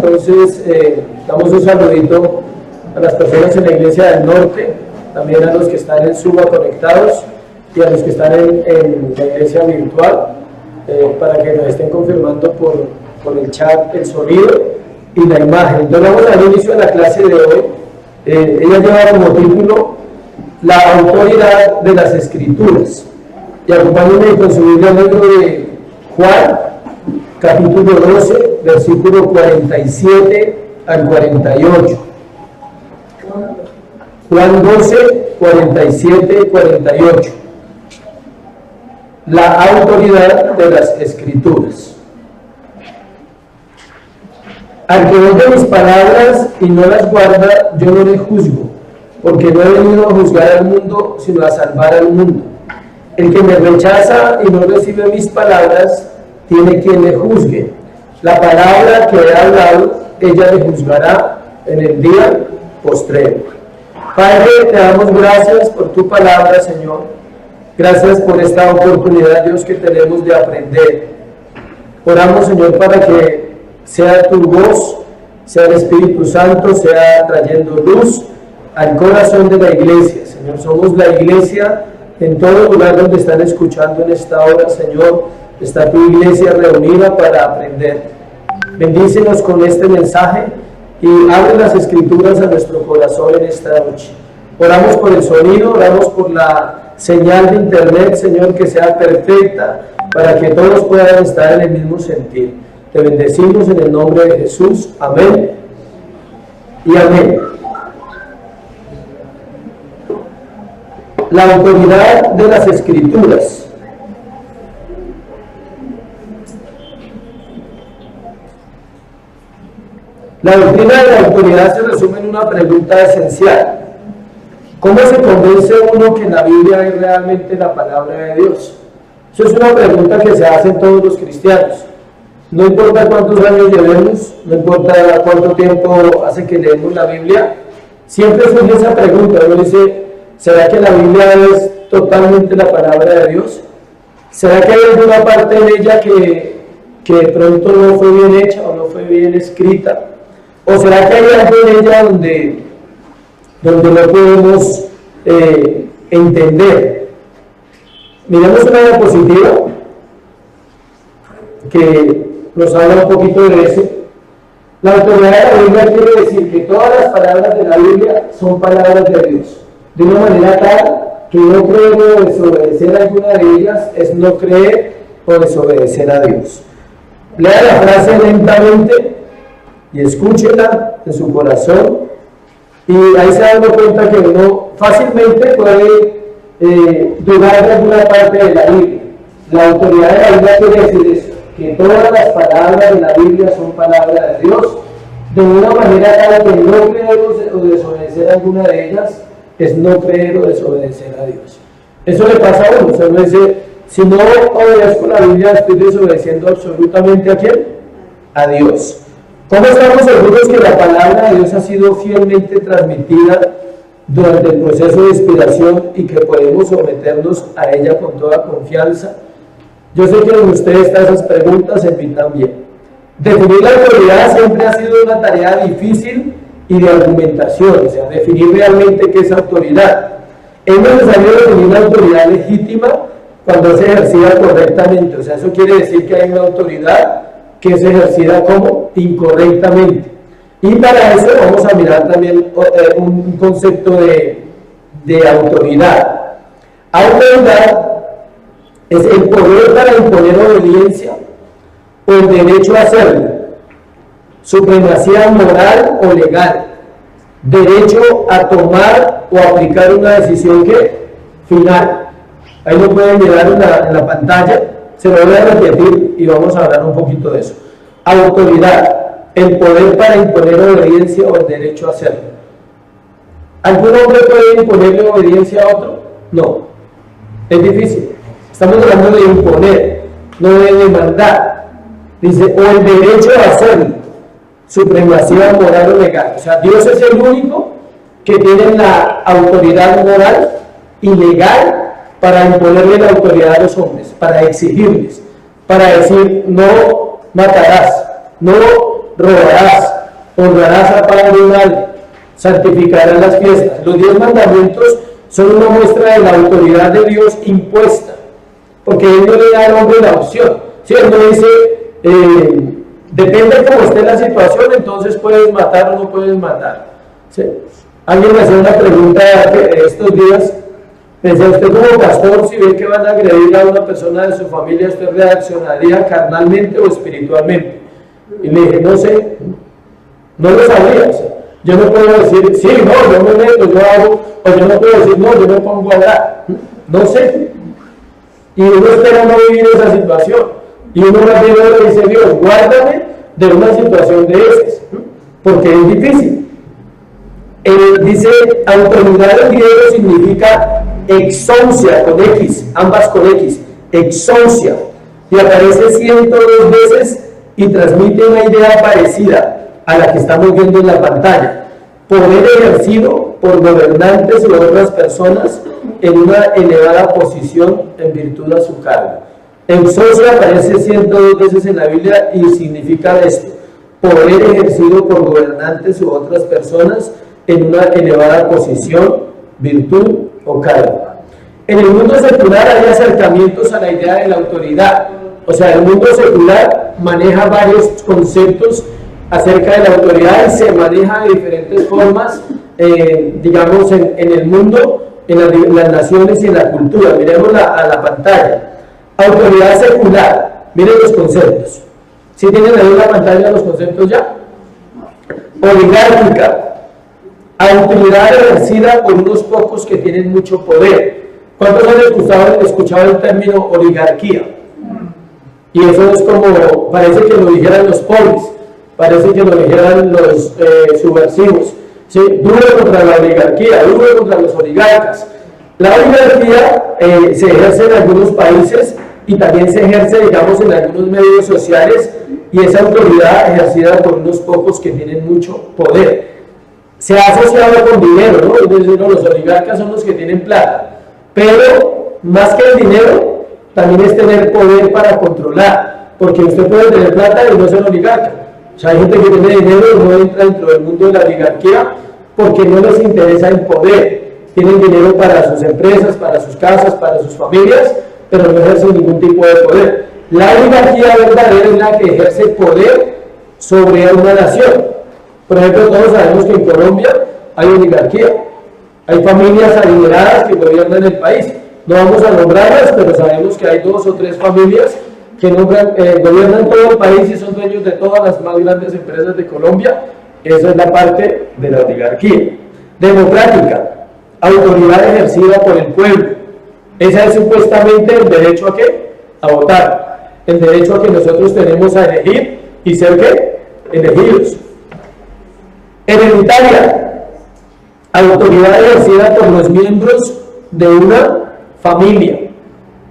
Entonces, damos un saludito a las personas en la Iglesia del Norte, también a los que están en Suba conectados y a los que están en la iglesia virtual, para que nos estén confirmando por el chat el sonido y la imagen. Entonces vamos al inicio de la clase de hoy. Ella lleva como título La autoridad de las Escrituras. Y acompáñenme con su Biblia en el libro de Juan, capítulo 12, versículo 47 al 48. Juan 12, 47 y 48. La autoridad de las Escrituras. Al que oye mis palabras y no las guarda, yo no le juzgo, porque no he venido a juzgar al mundo, sino a salvar al mundo. El que me rechaza y no recibe mis palabras, tiene quien le juzgue. La palabra que he hablado, ella le juzgará en el día postrero. Padre, te damos gracias por tu palabra, Señor. Gracias por esta oportunidad, Dios, que tenemos de aprender. Oramos, Señor, para que sea tu voz, sea el Espíritu Santo, sea trayendo luz al corazón de la iglesia. Señor, somos la iglesia en todo lugar donde están escuchando en esta hora, Señor. Está tu iglesia reunida para aprender. Bendícenos con este mensaje y abre las Escrituras a nuestro corazón en esta noche. Oramos por el sonido, oramos por la señal de internet, Señor, que sea perfecta para que todos puedan estar en el mismo sentir. Te bendecimos en el nombre de Jesús. Amén y amén. La autoridad de las Escrituras. La doctrina de la autoridad se resume en una pregunta esencial. ¿Cómo se convence uno que la Biblia es realmente la palabra de Dios? Eso es una pregunta que se hacen todos los cristianos. No importa cuántos años llevemos, no importa cuánto tiempo hace que leemos la Biblia, siempre surge esa pregunta. Uno dice, ¿será que la Biblia es totalmente la palabra de Dios? ¿Será que hay alguna parte de ella que de pronto no fue bien hecha o no fue bien escrita? ¿O será que hay algo en ella donde no podemos entender? Miremos una diapositiva que nos habla un poquito de eso. La autoridad de la Biblia quiere decir que todas las palabras de la Biblia son palabras de Dios, de una manera tal que no creer o desobedecer alguna de ellas es no creer o desobedecer a Dios. Lea la frase lentamente y escúchela en su corazón, y ahí se da cuenta que uno fácilmente puede dudar de alguna parte de la Biblia. La autoridad de la Biblia quiere decir eso, que todas las palabras de la Biblia son palabras de Dios, de una manera tal que no creer o desobedecer alguna de ellas es no creer o desobedecer a Dios. Eso le pasa a uno. O sea, uno dice, si no obedezco la Biblia, estoy desobedeciendo absolutamente ¿a quién? A Dios. ¿Cómo estamos seguros que la palabra de Dios ha sido fielmente transmitida durante el proceso de inspiración y que podemos someternos a ella con toda confianza? Yo sé que en ustedes están esas preguntas, en mí también. Definir la autoridad siempre ha sido una tarea difícil y de argumentación, o sea, definir realmente qué es autoridad. Es necesario definir la autoridad legítima cuando es ejercida correctamente, o sea, eso quiere decir que hay una autoridad que es ejercida como incorrectamente. Y para eso vamos a mirar también un concepto de autoridad. Autoridad es el poder para imponer obediencia o el derecho a hacerlo, supremacía moral o legal, derecho a tomar o aplicar una decisión que final. Ahí lo pueden mirar en la pantalla. Se lo voy a repetir y vamos a hablar un poquito de eso. Autoridad, el poder para imponer obediencia o el derecho a hacerlo. ¿Algún hombre puede imponerle obediencia a otro? No, es difícil. Estamos hablando de imponer, no de demandar. Dice, o el derecho a hacerlo, supremacía moral o legal. O sea, Dios es el único que tiene la autoridad moral y legal para imponerle la autoridad a los hombres, para exigirles, para decir no matarás, no robarás, honrarás a padre y madre, santificarás las fiestas. Los 10 mandamientos son una muestra de la autoridad de Dios impuesta, porque Él no le da al hombre la opción. Si Él no dice, depende de cómo esté la situación, entonces puedes matar o no puedes matar. ¿Sí? Alguien me hacía una pregunta estos días, me decía, usted como pastor, si ve que van a agredir a una persona de su familia, ¿usted reaccionaría carnalmente o espiritualmente? Y le dije, no sé, no lo sabía. O sea, yo no puedo decir, sí, no, yo me meto, yo hago, o yo no puedo decir, no, yo me pongo a hablar. No sé. Y uno espera no vivir esa situación. Y uno más bien le dice, Dios, guárdame de una situación de estas, porque es difícil. Dice, autoridad en griego significa exousia, con X, ambas con X, exousia, y aparece 102 veces y transmite una idea parecida a la que estamos viendo en la pantalla. Poder ejercido por gobernantes u otras personas en una elevada posición en virtud a su cargo. Exousia aparece 102 veces en la Biblia y significa esto: poder ejercido por gobernantes u otras personas en una elevada posición, virtud o cargo. En el mundo secular hay acercamientos a la idea de la autoridad. O sea, el mundo secular maneja varios conceptos acerca de la autoridad y se maneja de diferentes formas, digamos, en el mundo, en las naciones y en la cultura. Miremos a la pantalla. Autoridad secular. Miren los conceptos. ¿Sí tienen ahí en la pantalla los conceptos ya? Oligárquica. Autoridad ejercida por unos pocos que tienen mucho poder. ¿Cuántos han escuchado el término oligarquía? Y eso es como, parece que lo dijeran los pobres, parece que lo dijeran los subversivos. ¿Sí? Duro contra la oligarquía, duro contra los oligarcas. La oligarquía se ejerce en algunos países y también se ejerce, digamos, en algunos medios sociales, y esa autoridad ejercida por unos pocos que tienen mucho poder. Se ha asociado con dinero, ¿no? Es decir, no, los oligarcas son los que tienen plata, pero más que el dinero, también es tener poder para controlar, porque usted puede tener plata y no ser oligarca. O sea, hay gente que tiene dinero y no entra dentro del mundo de la oligarquía porque no les interesa el poder. Tienen dinero para sus empresas, para sus casas, para sus familias, pero no ejercen ningún tipo de poder. La oligarquía verdadera es la que ejerce poder sobre una nación. Por ejemplo, todos sabemos que en Colombia hay oligarquía, hay familias adineradas que gobiernan el país. No vamos a nombrarlas, pero sabemos que hay 2 o 3 familias que gobiernan todo el país y son dueños de todas las más grandes empresas de Colombia. Esa es la parte de la oligarquía. Democrática, autoridad ejercida por el pueblo. Esa es supuestamente el derecho a ¿qué? A votar. El derecho a que nosotros tenemos a elegir y ser ¿qué? Elegidos. Hereditaria, autoridad ejercida por los miembros de una familia.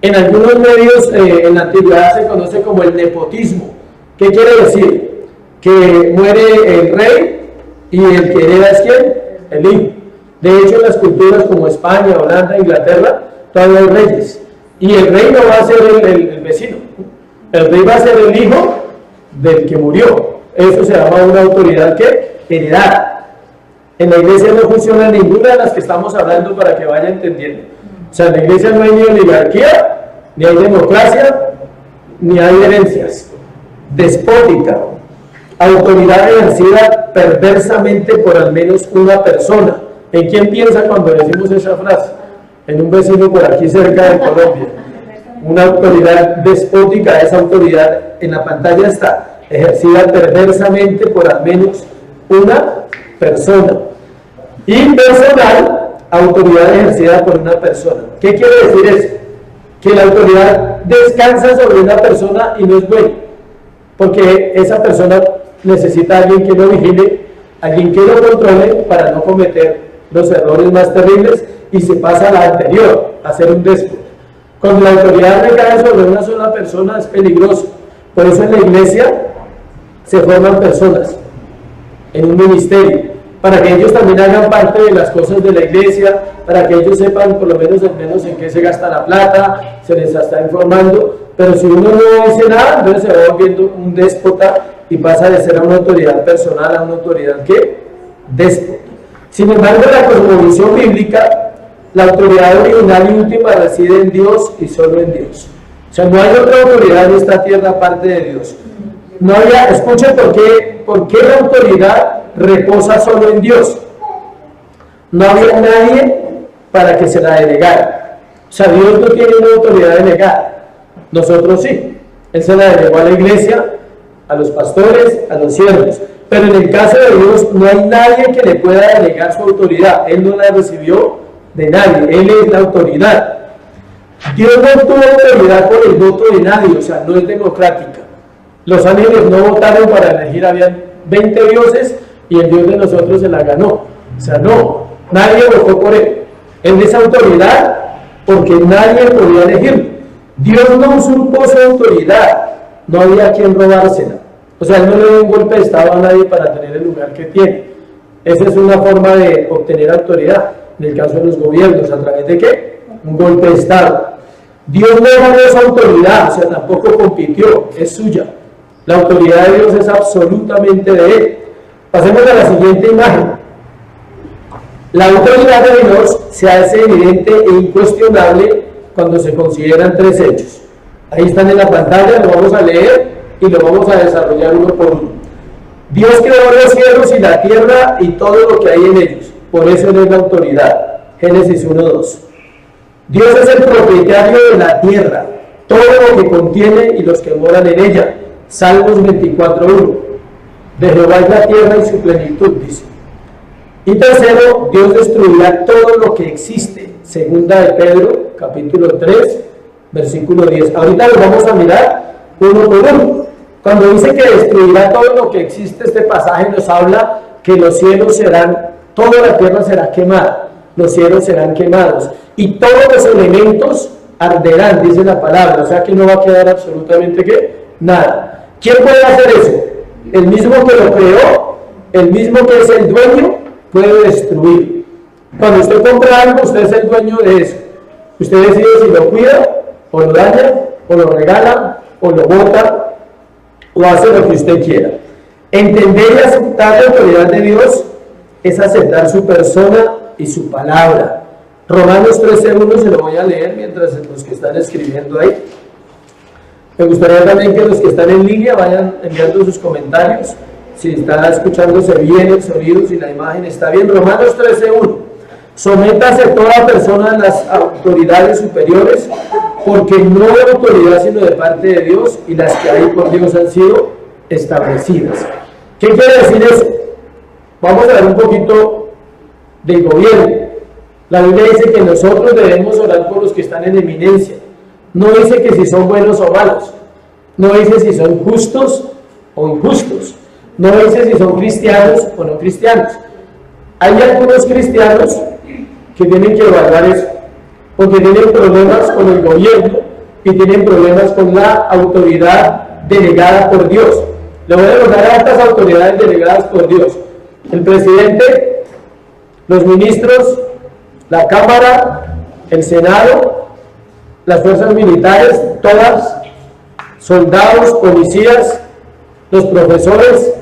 En algunos medios en la antigüedad se conoce como el nepotismo. ¿Qué quiere decir? Que muere el rey y el que hereda es ¿quién? El hijo. De hecho, en las culturas como España, Holanda, Inglaterra, todavía hay reyes. Y el rey no va a ser el vecino. El rey va a ser el hijo del que murió. Eso se llama una autoridad que heredada. En la iglesia no funciona ninguna de las que estamos hablando, para que vaya entendiendo. O sea, en la iglesia no hay ni oligarquía, ni hay democracia, ni hay herencias. Despótica, autoridad ejercida perversamente por al menos una persona. ¿En quién piensa cuando decimos esa frase? En un vecino por aquí cerca de Colombia. Una autoridad despótica, esa autoridad en la pantalla está, ejercida perversamente por al menos una persona. Impersonal, autoridad ejercida por una persona. ¿Qué quiere decir eso? Que la autoridad descansa sobre una persona y no es buena, porque esa persona necesita a alguien que lo vigile, alguien que lo controle para no cometer los errores más terribles, y se pasa a la anterior, a ser un déspota. Cuando la autoridad recae sobre una sola persona es peligroso. Por eso en la iglesia se forman personas en un ministerio, para que ellos también hagan parte de las cosas de la iglesia, para que ellos sepan por lo menos en qué se gasta la plata, se les está informando. Pero si uno no dice nada, entonces se va volviendo un déspota y pasa de ser a una autoridad personal a una autoridad ¿qué? Déspota. Sin embargo, en la cosmovisión bíblica, la autoridad original y última reside en Dios y solo en Dios. O sea, no hay otra autoridad en esta tierra aparte de Dios. No había, escuchen por qué la autoridad reposa solo en Dios. No había nadie para que se la delegara. O sea, Dios no tiene una autoridad delegada. Nosotros sí. Él se la delegó a la iglesia, a los pastores, a los siervos. Pero en el caso de Dios no hay nadie que le pueda delegar su autoridad. Él no la recibió de nadie. Él es la autoridad. Dios no tuvo autoridad por el voto de nadie, o sea, no es democrática. Los ángeles no votaron para elegir, habían 20 dioses y el Dios de nosotros se la ganó. O sea, no, nadie votó por él. Él es autoridad porque nadie podía elegirlo. Dios no usurpó su autoridad, no había quien robársela. O sea, él no le dio un golpe de estado a nadie para tener el lugar que tiene. Esa es una forma de obtener autoridad, en el caso de los gobiernos, ¿a través de qué? Un golpe de estado. Dios no ganó esa autoridad, o sea, tampoco compitió, es suya. La autoridad de Dios es absolutamente de Él. Pasemos a la siguiente imagen. La autoridad de Dios se hace evidente e incuestionable cuando se consideran tres hechos. Ahí están en la pantalla, lo vamos a leer y lo vamos a desarrollar uno por uno. Dios creó los cielos y la tierra y todo lo que hay en ellos. Por eso Él es la autoridad. Génesis 1:2. Dios es el propietario de la tierra, todo lo que contiene y los que moran en ella. Salmos 24:1. De Jehová es la tierra y su plenitud, dice. Y tercero, Dios destruirá todo lo que existe. Segunda de Pedro, capítulo 3, versículo 10. Ahorita lo vamos a mirar uno por uno. Cuando dice que destruirá todo lo que existe, este pasaje nos habla que los cielos serán, toda la tierra será quemada, los cielos serán quemados y todos los elementos arderán, dice la palabra, o sea que no va a quedar absolutamente ¿qué? Nada. ¿Quién puede hacer eso? El mismo que lo creó, el mismo que es el dueño, puede destruir. Cuando usted compra algo, usted es el dueño de eso. Usted decide si lo cuida, o lo daña, o lo regala, o lo bota, o hace lo que usted quiera. Entender y aceptar la autoridad de Dios es aceptar su persona y su palabra. Romanos 13:1 se lo voy a leer mientras los que están escribiendo ahí. Me gustaría también que los que están en línea vayan enviando sus comentarios, si está escuchándose bien el sonido, si la imagen está bien. Romanos 13:1. Sométase toda persona a las autoridades superiores, porque no hay autoridad sino de parte de Dios, y las que hay por Dios han sido establecidas. ¿Qué quiere decir eso? Vamos a ver un poquito del gobierno. La Biblia dice que nosotros debemos orar por los que están en eminencia. No dice que si son buenos o malos. No dice si son justos o injustos. No dice si son cristianos o no cristianos. Hay algunos cristianos que tienen que evaluar eso, porque tienen problemas con el gobierno y tienen problemas con la autoridad delegada por Dios. Le voy a nombrar a estas autoridades delegadas por Dios: el presidente, los ministros, la Cámara, el Senado, las fuerzas militares, todas, soldados, policías, los profesores.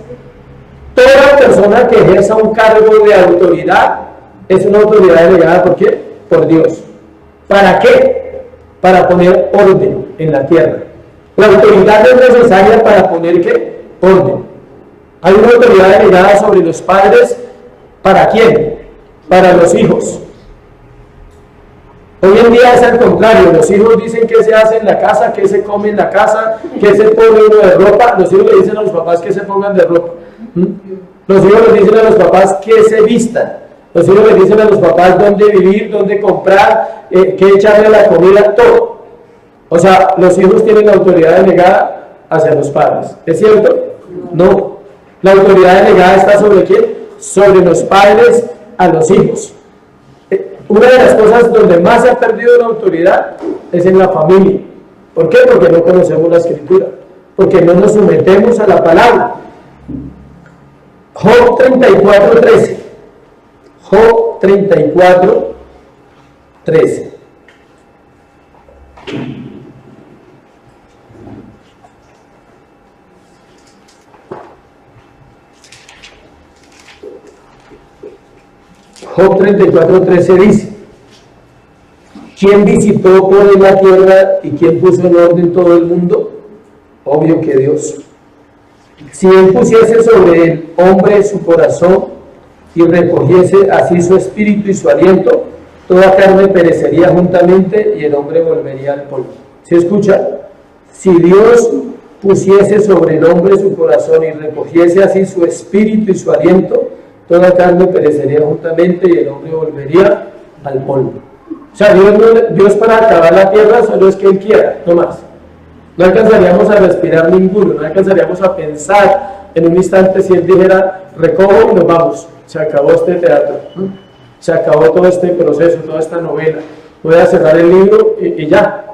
Toda persona que ejerza un cargo de autoridad es una autoridad delegada, ¿por qué? Por Dios. ¿Para qué? Para poner orden en la tierra. La autoridad es necesaria para poner ¿qué? Orden. Hay una autoridad delegada sobre los padres. ¿Para quién? Para los hijos. Hoy en día es al contrario. Los hijos dicen qué se hace en la casa, qué se come en la casa, qué se pone uno de ropa. Los hijos le dicen a los papás que se pongan de ropa. Los hijos les dicen a los papás que se vistan. Los hijos les dicen a los papás dónde vivir, dónde comprar, qué echarle a la comida, todo. O sea, los hijos tienen la autoridad delegada hacia los padres. ¿Es cierto? No. La autoridad delegada está sobre quién? Sobre los padres a los hijos. Una de las cosas donde más se ha perdido la autoridad es en la familia. ¿Por qué? Porque no conocemos la Escritura. Porque no nos sometemos a la palabra. Job 34:13. Job 34:13. Job 34:13 dice: ¿quién visitó por la tierra y quién puso en orden todo el mundo? Obvio que Dios. Si él pusiese sobre el hombre su corazón y recogiese así su espíritu y su aliento, toda carne perecería juntamente y el hombre volvería al polvo. ¿Se escucha? Si Dios pusiese sobre el hombre su corazón y recogiese así su espíritu y su aliento, toda carne perecería juntamente y el hombre volvería al polvo. O sea, Dios para acabar la tierra solo es que Él quiera, no más. No alcanzaríamos a respirar ninguno, no alcanzaríamos a pensar en un instante si Él dijera, recojo y nos vamos. Se acabó este teatro, se acabó todo este proceso, toda esta novela. Voy a cerrar el libro y ya.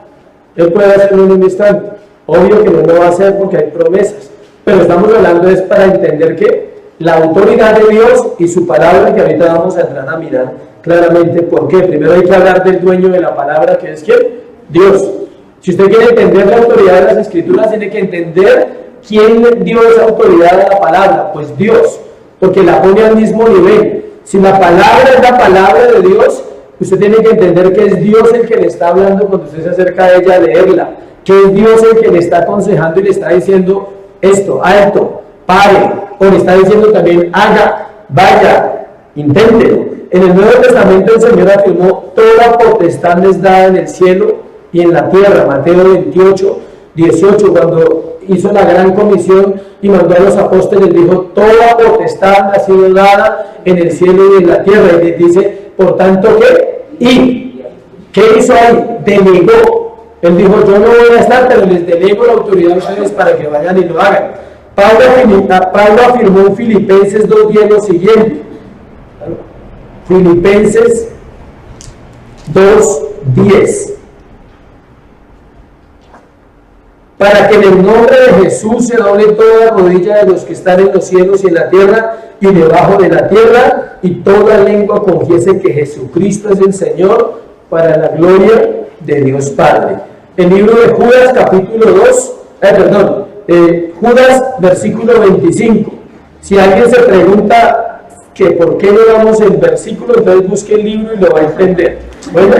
Él puede hacerlo en un instante. Obvio que no lo va a hacer porque hay promesas, pero estamos hablando es para entender que la autoridad de Dios y su palabra, que ahorita vamos a entrar a mirar claramente por qué. Primero hay que hablar del dueño de la palabra, que es ¿quién? Dios. Si usted quiere entender la autoridad de las Escrituras, tiene que entender quién dio esa autoridad a la palabra. Pues Dios, porque la pone al mismo nivel. Si la palabra es la palabra de Dios, usted tiene que entender que es Dios el que le está hablando cuando usted se acerca a ella a leerla, que es Dios el que le está aconsejando y le está diciendo esto, alto, pare, o le está diciendo también haga, vaya, inténtelo. En el Nuevo Testamento el Señor afirmó: toda potestad les da en el cielo y en la tierra. Mateo 28:18, cuando hizo la gran comisión y mandó a los apóstoles, dijo: toda potestad ha sido dada en el cielo y en la tierra. Y les dice, por tanto, ¿qué? ¿Y qué hizo ahí? Delegó. Él dijo: yo no voy a estar, pero les delego la autoridad a ustedes para que vayan y lo hagan. Pablo afirmó en Filipenses 2:10 lo siguiente. Filipenses 2:10: para que en el nombre de Jesús se doble toda rodilla de los que están en los cielos y en la tierra y debajo de la tierra, y toda lengua confiese que Jesucristo es el Señor, para la gloria de Dios Padre. El libro de Judas, capítulo 2, Judas, versículo 25. Si alguien se pregunta que por qué no damos el versículo, entonces busque el libro y lo va a entender. Bueno,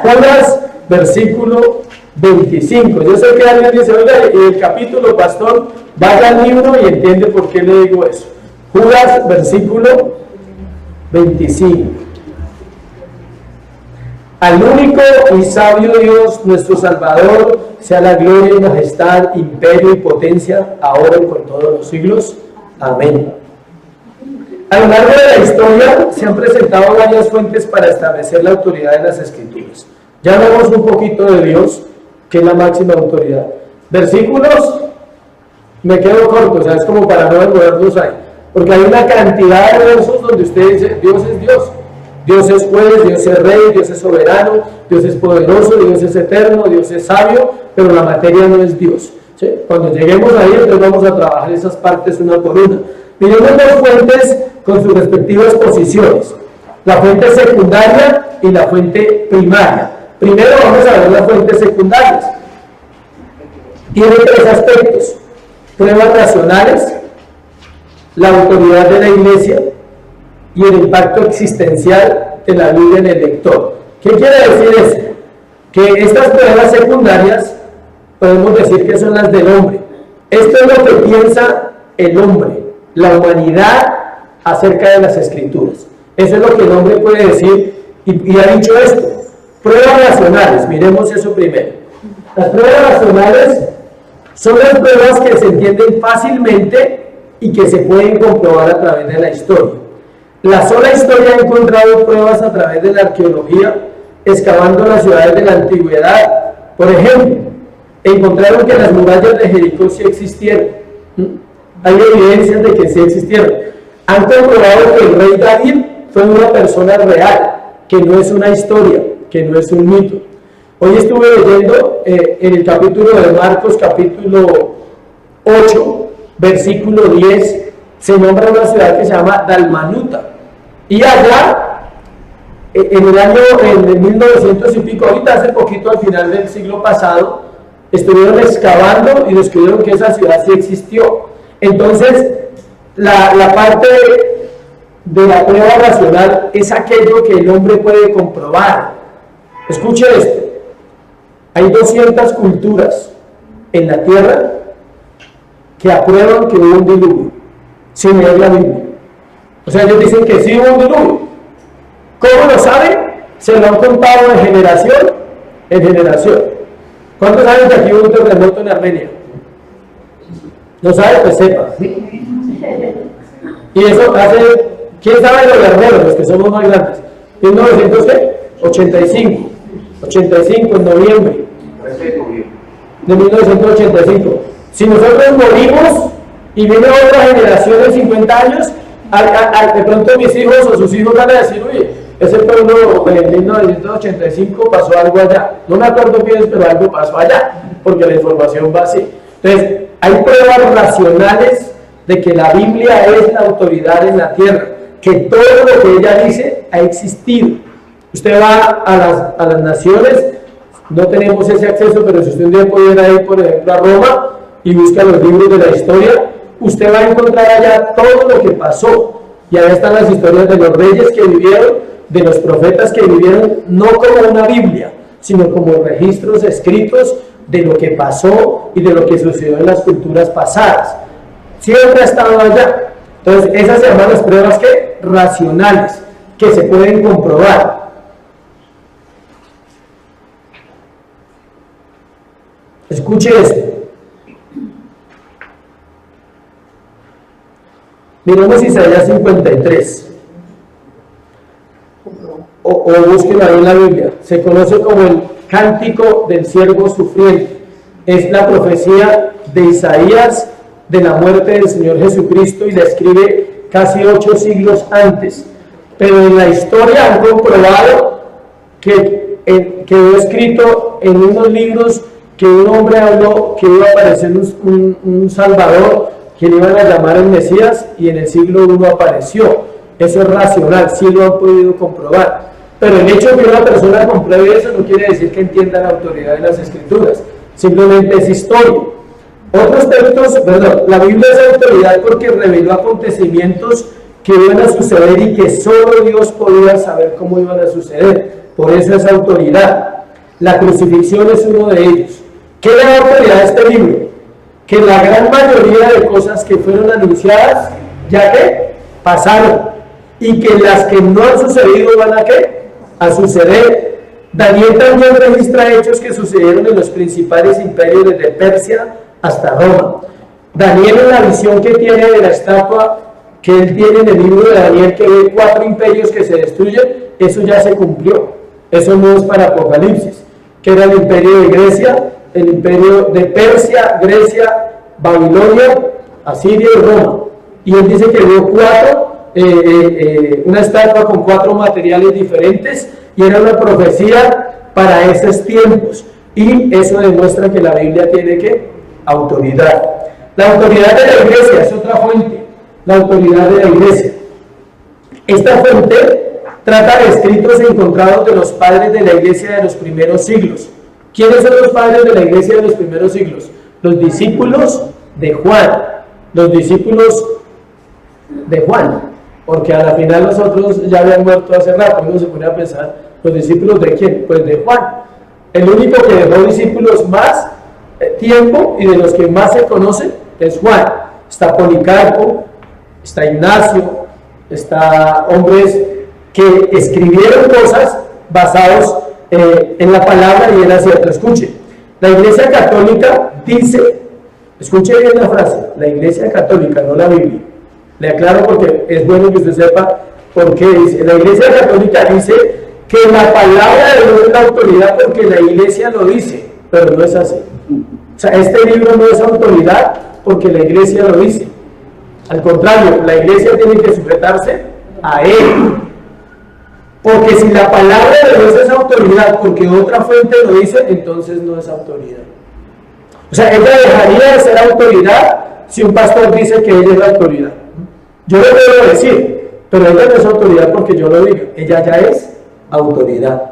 Judas, versículo 25. Yo sé que alguien dice: oiga, el capítulo, pastor, vaya al libro y entiende por qué le digo eso. Judas, versículo 25. Al único y sabio Dios, nuestro Salvador, sea la gloria y majestad, imperio y potencia, ahora y por todos los siglos. Amén. A lo largo de la historia se han presentado varias fuentes para establecer la autoridad de las Escrituras. Ya hablamos un poquito de Dios, que es la máxima autoridad. Versículos, me quedo corto, o sea, es como para no demostrarlos ahí, porque hay una cantidad de versos donde usted dice: Dios es Dios. Dios es juez, Dios es rey, Dios es soberano, Dios es poderoso, Dios es eterno, Dios es sabio, pero la materia no es Dios. ¿Sí? Cuando lleguemos ahí, entonces vamos a trabajar esas partes una por una. Miremos las fuentes con sus respectivas posiciones: la fuente secundaria y la fuente primaria. Primero vamos a ver las fuentes secundarias. Tiene tres aspectos: pruebas racionales, la autoridad de la iglesia y el impacto existencial de la Biblia en el lector. ¿Qué quiere decir eso? Que estas pruebas secundarias podemos decir que son las del hombre. Esto es lo que piensa el hombre, la humanidad, acerca de las Escrituras. Eso es lo que el hombre puede decir, y ha dicho esto. Pruebas racionales, miremos eso primero. Las pruebas racionales son las pruebas que se entienden fácilmente y que se pueden comprobar a través de la historia. La sola historia ha encontrado pruebas a través de la arqueología, excavando las ciudades de la antigüedad. Por ejemplo, encontraron que las murallas de Jericó sí existieron. Hay evidencias de que sí existieron. Han comprobado que el rey David fue una persona real, que no es una historia, que no es un mito. Hoy estuve leyendo en el capítulo de Marcos, capítulo 8, versículo 10, se nombra una ciudad que se llama Dalmanuta. Y allá, en el año 1900 y pico, ahorita hace poquito, al final del siglo pasado, estuvieron excavando y descubrieron que esa ciudad sí existió. Entonces, la parte de la prueba racional es aquello que el hombre puede comprobar. Escuche esto. Hay 200 culturas en la tierra que aprueban que hubo un diluvio, sin leer la Biblia. O sea, ellos dicen que sí hubo un diluvio. ¿Cómo lo saben? Se lo han contado de generación en generación. ¿Cuántos saben que aquí hubo un terremoto en Armenia? ¿No saben? Pues sepa. Y eso hace, ¿quién sabe los guerreros, los que somos más grandes? 1985. 85 en noviembre de 1985. Si nosotros morimos y viene otra generación de 50 años, de pronto mis hijos o sus hijos van a decir, oye, ese pueblo en 1985 pasó algo allá. No me acuerdo bien, pero algo pasó allá, porque la información va así. Entonces, hay pruebas racionales de que la Biblia es la autoridad en la tierra, que todo lo que ella dice ha existido. Usted va a las naciones, no tenemos ese acceso, pero si usted un día pudiera ir, por ejemplo, a Roma y busca los libros de la historia, usted va a encontrar allá todo lo que pasó. Y allá están las historias de los reyes que vivieron, de los profetas que vivieron, no como una Biblia, sino como registros escritos de lo que pasó y de lo que sucedió en las culturas pasadas. Siempre ha estado allá. Entonces, esas se llaman las pruebas que racionales, que se pueden comprobar. Escuche esto. Miremos Isaías 53. O búsquenlo ahí en la Biblia. Se conoce como el cántico del siervo sufriente. Es la profecía de Isaías de la muerte del Señor Jesucristo y la escribe casi 8 siglos antes. Pero en la historia han comprobado que quedó escrito en unos libros que un hombre habló que iba a aparecer un Salvador, que le iban a llamar el Mesías, y en el siglo I apareció. Eso es racional, sí lo han podido comprobar. Pero el hecho de que una persona compruebe eso no quiere decir que entienda la autoridad de las Escrituras, simplemente es historia. Otros textos, perdón, la Biblia es autoridad porque reveló acontecimientos que iban a suceder y que solo Dios podía saber cómo iban a suceder. Por eso es autoridad. La crucifixión es uno de ellos. ¿Qué le da autoridad a este libro? Que la gran mayoría de cosas que fueron anunciadas, ya que pasaron, y que las que no han sucedido van a ¿qué? A suceder. Daniel también registra hechos que sucedieron en los principales imperios desde Persia hasta Roma. Daniel, en la visión que tiene de la estatua que él tiene en el libro de Daniel, que ve 4 imperios que se destruyen, eso ya se cumplió. Eso no es para Apocalipsis, que era el imperio de Grecia, el imperio de Persia, Grecia, Babilonia, Asiria y Roma. Y él dice que vio 4, una estatua con 4 materiales diferentes, y era una profecía para esos tiempos. Y eso demuestra que la Biblia tiene ¿qué? Autoridad. La autoridad de la iglesia es otra fuente. La autoridad de la iglesia. Esta fuente trata de escritos encontrados de los padres de la iglesia de los primeros siglos. ¿Quiénes son los padres de la iglesia de los primeros siglos? Los discípulos de Juan. Los discípulos de Juan. Porque a la final los otros ya habían muerto hace rato. Uno se pone a pensar, ¿los discípulos de quién? Pues de Juan. El único que dejó discípulos más tiempo y de los que más se conocen es Juan. Está Policarpo, está Ignacio, está hombres que escribieron cosas basados en la palabra y en la cierta. Escuche, la Iglesia Católica dice, escuche bien la frase, la Iglesia Católica, no la Biblia. Le aclaro porque es bueno que usted sepa por qué dice. La Iglesia Católica dice que la palabra de Dios es la autoridad porque la Iglesia lo dice, pero no es así. O sea, este libro no es autoridad porque la Iglesia lo dice. Al contrario, la Iglesia tiene que sujetarse a él. Porque si la palabra de Dios es autoridad porque otra fuente lo dice, entonces no es autoridad. O sea, ella dejaría de ser autoridad si un pastor dice que ella es la autoridad. Yo lo puedo decir, pero ella no es autoridad porque yo lo diga. Ella ya es autoridad.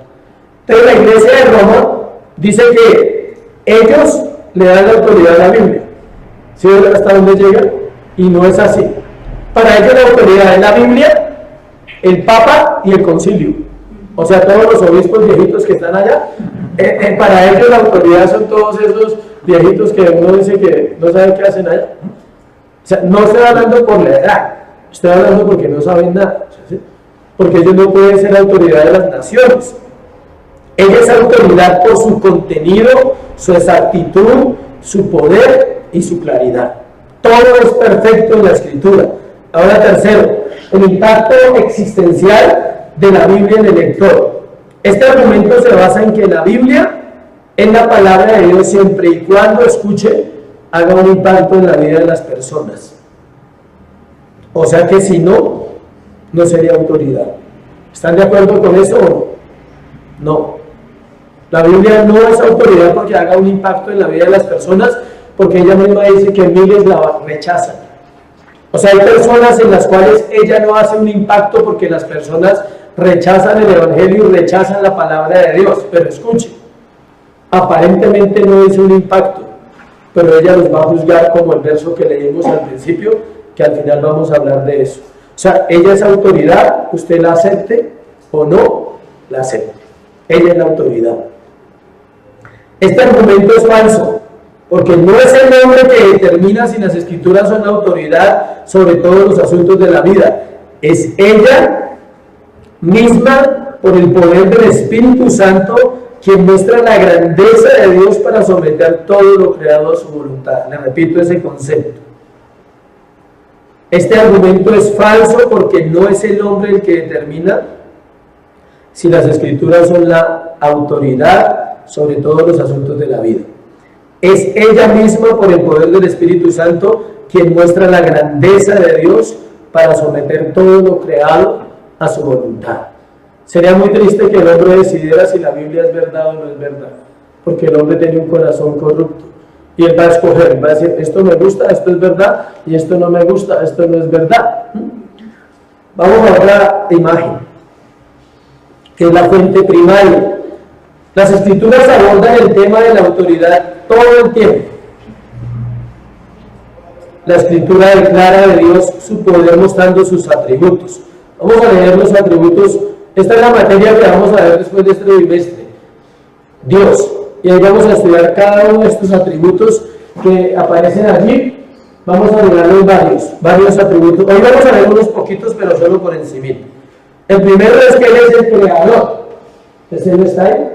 Entonces la Iglesia de Roma dice que ellos le dan la autoridad a la Biblia. ¿Sí ven hasta dónde llega? Y no es así. Para ellos la autoridad es la Biblia el Papa y el Concilio. O sea, todos los obispos viejitos que están allá, para ellos la autoridad son todos esos viejitos que uno dice que no sabe qué hacen allá. O sea, no estoy hablando por la edad, estoy hablando porque no saben nada, ¿sí? Porque ellos no pueden ser autoridad de las naciones. Ella es autoridad por su contenido, su exactitud, su poder y su claridad. Todo es perfecto en la Escritura. Ahora, tercero, el impacto existencial de la Biblia en el lector. Este argumento se basa en que la Biblia es la palabra de Dios siempre y cuando escuche, haga un impacto en la vida de las personas. O sea que si no, no sería autoridad. ¿Están de acuerdo con eso o no? No. La Biblia no es autoridad porque haga un impacto en la vida de las personas, porque ella misma dice que miles la rechazan. O sea, hay personas en las cuales ella no hace un impacto porque las personas rechazan el Evangelio y rechazan la palabra de Dios. Pero escuche, aparentemente no es un impacto, pero ella los va a juzgar como el verso que leímos al principio, que al final vamos a hablar de eso. O sea, ella es autoridad, usted la acepte o no la acepte. Ella es la autoridad. Este argumento es falso, porque no es el hombre que determina si las escrituras son la autoridad sobre todos los asuntos de la vida. Es ella misma, por el poder del Espíritu Santo, quien muestra la grandeza de Dios para someter todo lo creado a su voluntad. Le repito ese concepto. Este argumento es falso porque no es el hombre el que determina si las escrituras son la autoridad sobre todos los asuntos de la vida. Es ella misma, por el poder del Espíritu Santo, quien muestra la grandeza de Dios para someter todo lo creado a su voluntad. Sería muy triste que el hombre decidiera si la Biblia es verdad o no es verdad, porque el hombre tiene un corazón corrupto y él va a escoger, va a decir, esto me gusta, esto es verdad, y esto no me gusta, esto no es verdad. Vamos a otra imagen, que es la fuente primaria. Las escrituras abordan el tema de la autoridad todo el tiempo. La escritura declara de Dios su poder mostrando sus atributos. Vamos a leer los atributos. Esta es la materia que vamos a ver después de este trimestre. Dios. Y ahí vamos a estudiar cada uno de estos atributos que aparecen allí. Vamos a mirarlos varios atributos. Hoy vamos a ver unos poquitos, pero solo por encima. El primero es que Él es el creador. ¿Ese no está ahí?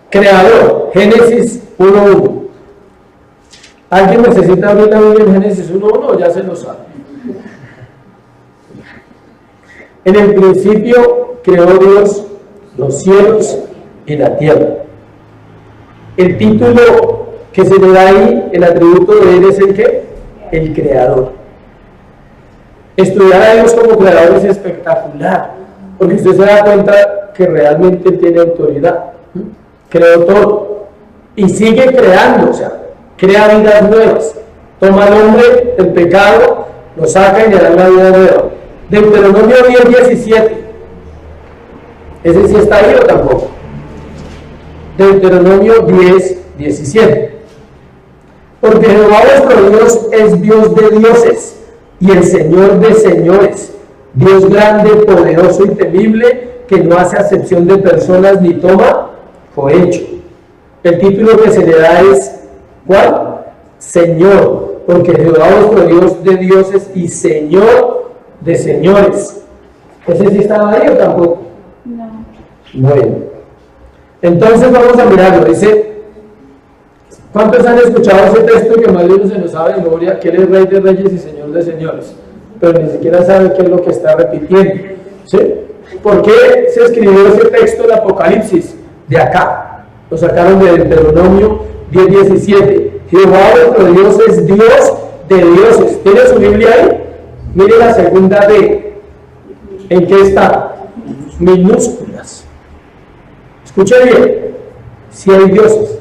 Creador, Génesis 1:1. ¿Alguien necesita abrir la Biblia en Génesis 1:1 o ya se lo sabe? En el principio creó Dios los cielos y la tierra. El título que se le da ahí, el atributo de Él es el ¿qué? El creador. Estudiar a Dios como creador es espectacular, porque usted se da cuenta que realmente Él tiene autoridad. Creó todo y sigue creando, o sea, crea vidas nuevas, toma al hombre del pecado, lo saca y le da una vida nueva. Deuteronomio 10:17, ese sí está ahí o tampoco. Deuteronomio 10:17, porque Jehová vuestro Dios es Dios de dioses y el Señor de señores, Dios grande, poderoso y temible, que no hace acepción de personas ni toma cohecho. El título que se le da es ¿cuál? Señor, porque Jehová vuestro Dios de dioses y Señor de señores. ¿Ese sí estaba ahí o tampoco? No. Bueno, entonces vamos a mirarlo. Dice, ¿cuántos han escuchado ese texto que más de uno se lo sabe de memoria? Que Él es Rey de reyes y Señor de señores, pero ni siquiera sabe qué es lo que está repitiendo, ¿sí? ¿Por qué se escribió ese texto del Apocalipsis? De acá, lo sacaron de Deuteronomio 10:17. Jehová vuestro Dios es Dios de dioses. ¿Tiene su Biblia ahí? Mire la segunda D. ¿En qué está? Minúsculas. Escuche bien. Si hay dioses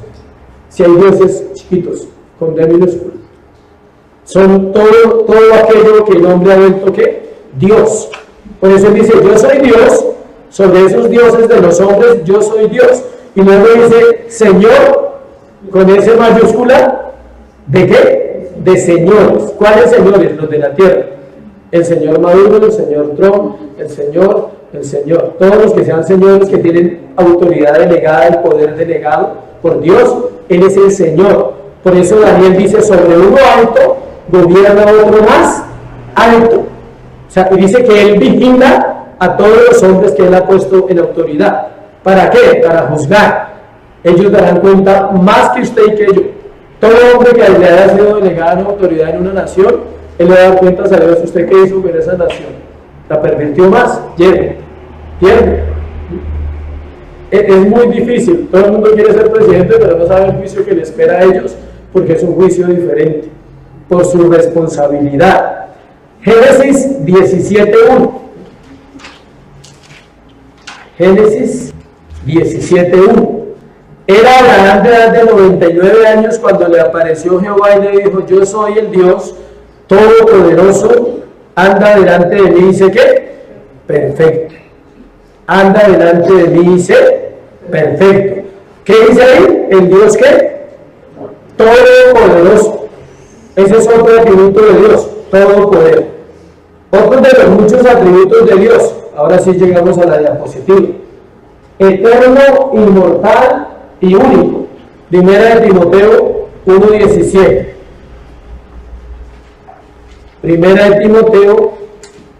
chiquitos, con D minúscula. Son todo aquello que el hombre ha vuelto ¿qué? Dios. Por eso dice, yo soy Dios. Sobre esos dioses de los hombres, yo soy Dios. Y luego dice, Señor, con S mayúscula, ¿de qué? De señores. ¿Cuáles señores? Los de la tierra. El señor Maduro, el señor Trump, el señor, todos los que sean señores que tienen autoridad delegada, el poder delegado por Dios, Él es el Señor. Por eso Daniel dice, sobre uno alto gobierna otro más alto. O sea, y dice que Él vigila a todos los hombres que Él ha puesto en autoridad. ¿Para qué? Para juzgar. Ellos darán cuenta más que usted y que yo. Todo hombre que le haya sido delegado una autoridad en una nación, Él le va a dar cuenta a Dios, usted qué hizo con esa nación. La pervirtió más, pierde. Es muy difícil. Todo el mundo quiere ser presidente, pero no sabe el juicio que le espera a ellos, porque es un juicio diferente, por su responsabilidad. Génesis 17:1. Génesis 17:1. Era Abraham de edad de 99 años cuando le apareció Jehová y le dijo, yo soy el Dios Todopoderoso, anda delante de mí, dice que perfecto. Anda delante de mí, dice perfecto. ¿Qué dice ahí? El Dios que Todopoderoso. Ese es otro atributo de Dios, todo poder. Otro de los muchos atributos de Dios. Ahora sí llegamos a la diapositiva. Eterno, inmortal y único. Primera de Timoteo 1:17. Primera de Timoteo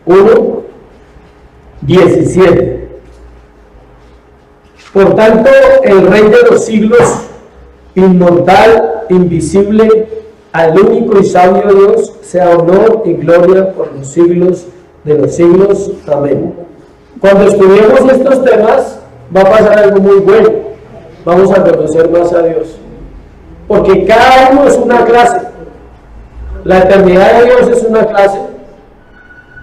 1:17. Por tanto, el Rey de los siglos, inmortal, invisible, al único y sabio Dios, sea honor y gloria por los siglos de los siglos. Amén. Cuando estudiemos estos temas, va a pasar algo muy bueno. Vamos a conocer más a Dios. Porque cada uno es una clase. La eternidad de Dios es una clase.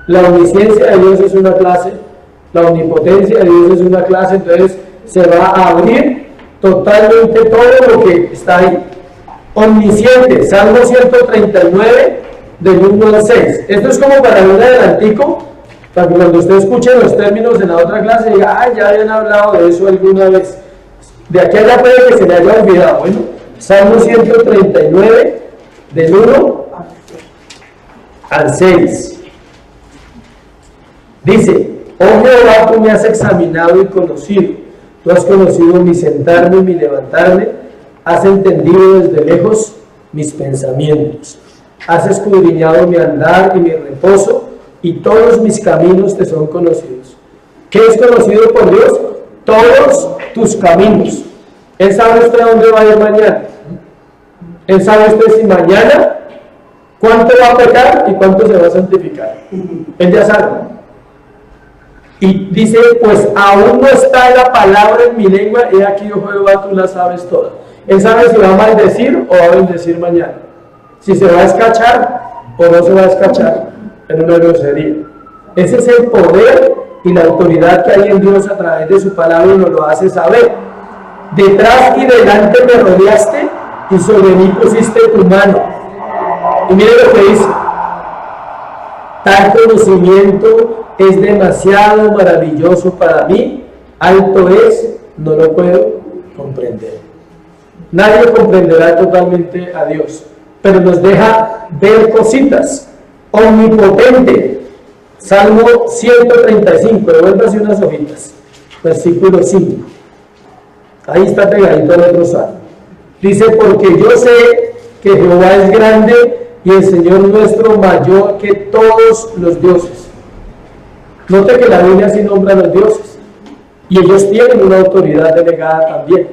La omnisciencia de Dios es una clase. La omnipotencia de Dios es una clase. Entonces se va a abrir totalmente todo lo que está ahí. Omnisciente, Salmo 139, del 1 al 6. Esto es como para un adelantico, para que cuando usted escuche los términos en la otra clase diga, ah, ya habían hablado de eso alguna vez. De aquí a allá puede que se le haya olvidado. Bueno, Salmo 139, del 1 al 6. Dice, oh Jehová, tú me has examinado y conocido. Tú has conocido mi sentarme y mi levantarme. Has entendido desde lejos mis pensamientos. Has escudriñado mi andar y mi reposo, y todos mis caminos te son conocidos. ¿Qué es conocido por Dios? Todos tus caminos. Él sabe usted a dónde va a ir mañana. Él sabe usted si mañana cuánto va a pecar y cuánto se va a santificar. Él ya sabe. Y dice, pues aún no está la palabra en mi lengua, he aquí, oh Jehová, tú la sabes toda. Él sabe si va a maldecir o va a bendecir mañana. Si se va a escachar o no se va a escachar en una grosería. Ese es el poder y la autoridad que hay en Dios a través de su palabra y nos lo hace saber. Detrás y delante me rodeaste y sobre mí pusiste tu mano. Y mire lo que dice. Tal conocimiento es demasiado maravilloso para mí, alto es, no lo puedo comprender. Nadie comprenderá totalmente a Dios, pero nos deja ver cositas. Omnipotente, Salmo 135, devuélvase unas hojitas, versículo 5. Ahí está pegadito al otro salmo. Dice, porque yo sé que Jehová es grande y el Señor nuestro mayor que todos los dioses. Note que la Biblia sí nombra a los dioses, y ellos tienen una autoridad delegada también,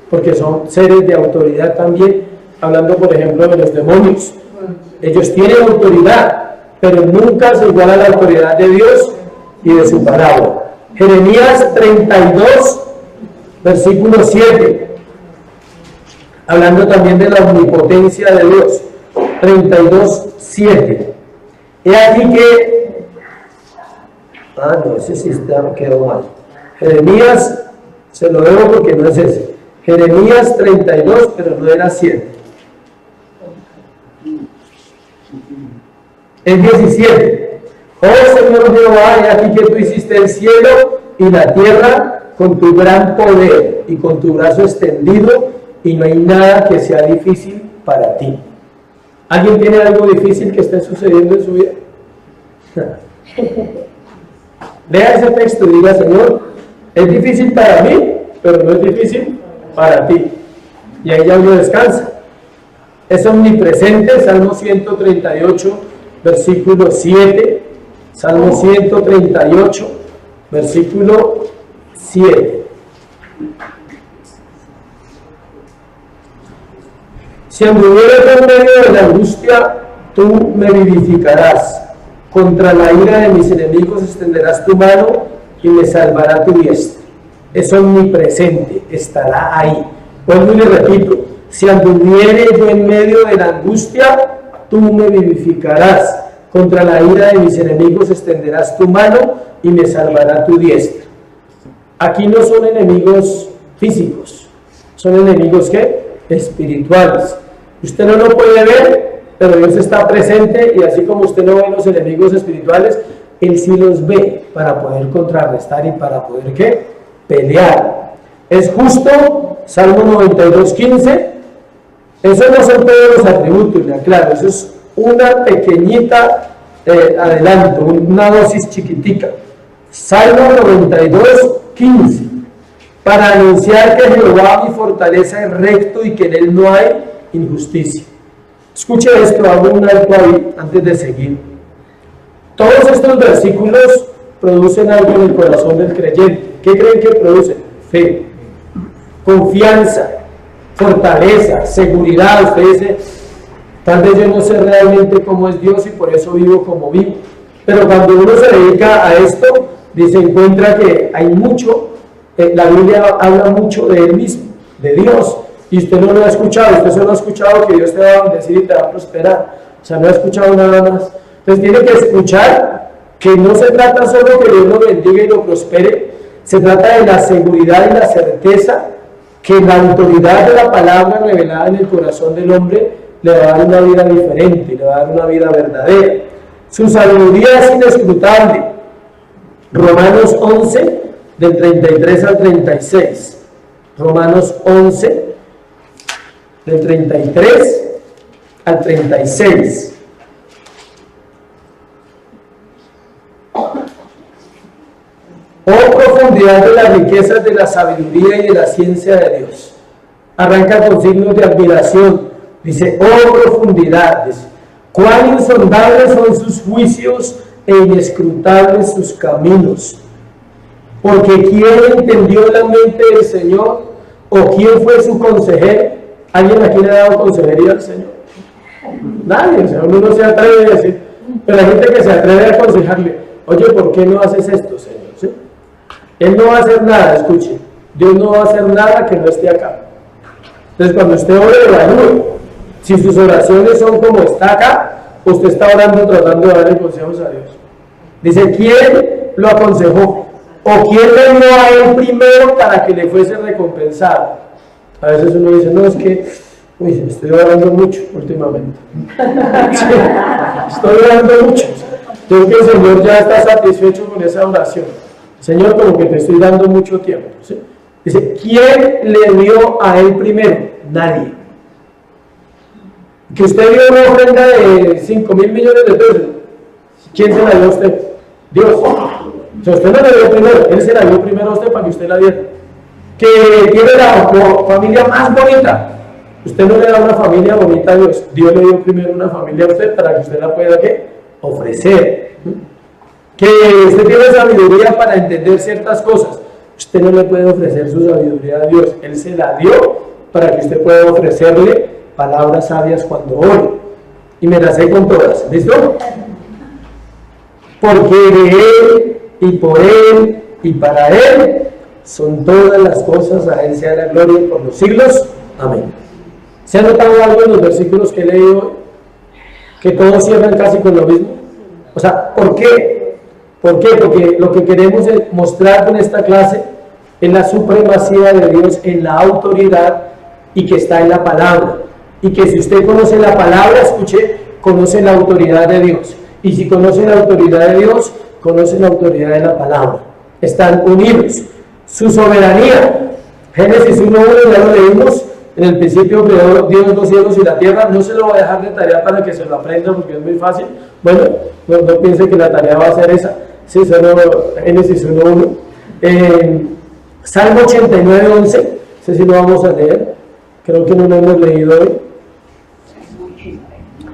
porque son seres de autoridad también, hablando por ejemplo de los demonios. Ellos tienen autoridad, pero nunca se iguala a la autoridad de Dios y de su palabra. Jeremías 32, versículo 7, hablando también de la omnipotencia de Dios. 32, 7. He aquí que... no, ese sí quedó mal. Jeremías, se lo debo porque no es ese. Jeremías 32, pero no era 7. Es 17. Oh Señor Jehová, he aquí que tú hiciste el cielo y la tierra con tu gran poder y con tu brazo extendido, y no hay nada que sea difícil para ti. ¿Alguien tiene algo difícil que esté sucediendo en su vida? Lea ese texto y diga, Señor, es difícil para mí, pero no es difícil para ti. Y ahí ya uno descansa. Es omnipresente, Salmo 138, versículo 7. Salmo 138, versículo 7. Si anduviera en medio de la angustia, tú me vivificarás. Contra la ira de mis enemigos extenderás tu mano y me salvará tu diestra. Es omnipresente, estará ahí. Vuelvo y le repito, si anduviere yo en medio de la angustia, tú me vivificarás. Contra la ira de mis enemigos extenderás tu mano y me salvará tu diestra. Aquí no son enemigos físicos, son enemigos ¿qué? Espirituales. Usted no lo puede ver, pero Dios está presente, y así como usted no ve los enemigos espirituales, Él sí los ve para poder contrarrestar y para poder ¿qué? Pelear. Es justo, Salmo 92, 15. Eso no son todos los atributos, le aclaro, eso es una pequeñita adelanto, una dosis chiquitica. Salmo 92, 15. Para anunciar que Jehová mi fortaleza es recto y que en Él no hay injusticia. Escuche esto, hago un alto ahí antes de seguir. Todos estos versículos producen algo en el corazón del creyente. ¿Qué creen que producen? Fe, confianza, fortaleza, seguridad. Usted dice, tal vez yo no sé realmente cómo es Dios y por eso vivo como vivo. Pero cuando uno se dedica a esto, se encuentra que hay mucho, la Biblia habla mucho de Él mismo, de Dios. Y usted no lo ha escuchado, usted solo ha escuchado que Dios te va a bendecir y te va a prosperar. O sea, no ha escuchado nada más. Entonces tiene que escuchar que no se trata solo que Dios lo bendiga y lo prospere, se trata de la seguridad y la certeza que la autoridad de la palabra revelada en el corazón del hombre le va a dar una vida diferente, le va a dar una vida verdadera. Su sabiduría es inescrutable. Romanos 11, del 33 al 36. Romanos 11, del 33 al 36. Oh profundidad de las riquezas de la sabiduría y de la ciencia de Dios. Arranca con signos de admiración. Dice, oh profundidad. Dice, cuán insondables son sus juicios e inescrutables sus caminos. Porque ¿quién entendió la mente del Señor? ¿O quién fue su consejero? ¿Alguien aquí le ha dado consejería al Señor? Nadie. O sea, uno no se atreve a decir, pero hay gente que se atreve a aconsejarle, oye, ¿por qué no haces esto, Señor? ¿Sí? Él no va a hacer nada, escuche, Dios no va a hacer nada que no esté acá. Entonces cuando usted ore, evalúe. Si sus oraciones son como está acá, usted está orando tratando de darle consejos a Dios. Dice, ¿quién lo aconsejó? ¿O quién le dio a él primero para que le fuese recompensado? A veces uno dice, no, es que estoy orando mucho últimamente. Sí, estoy orando mucho. Creo que el Señor ya está satisfecho con esa oración. Señor, como que te estoy dando mucho tiempo. ¿Sí? Dice, ¿quién le dio a él primero? Nadie. Que usted dio una ofrenda de 5.000 millones de pesos. ¿Quién se la dio a usted? Dios. O sea, usted no la dio primero, Él se la dio primero a usted para que usted la diera. Que tiene la familia más bonita. Usted no le da una familia bonita a Dios. Dios le dio primero una familia a usted para que usted la pueda ¿qué? Ofrecer. Que usted tiene sabiduría para entender ciertas cosas. Usted no le puede ofrecer su sabiduría a Dios. Él se la dio para que usted pueda ofrecerle palabras sabias cuando ore. Y me las sé con todas. ¿Listo? Porque de Él y por Él y para Él son todas las cosas. A Él sea la gloria por los siglos. Amén. ¿Se ha notado algo en los versículos que he leído? Que todos cierran casi con lo mismo. O sea, ¿por qué? ¿Por qué? Porque lo que queremos mostrar con esta clase es la supremacía de Dios en la autoridad y que está en la palabra. Y que si usted conoce la palabra, escuche, conoce la autoridad de Dios. Y si conoce la autoridad de Dios, conoce la autoridad de la palabra. Están unidos. Su soberanía. Génesis 1:1 ya lo leímos. En el principio creó Dios los cielos y la tierra. No se lo voy a dejar de tarea para que se lo aprenda porque es muy fácil. Bueno, no piense que la tarea va a ser esa. Sí, solo Génesis 1:1. Salmo 89:11. Ese sí lo vamos a leer. Creo que no lo hemos leído hoy.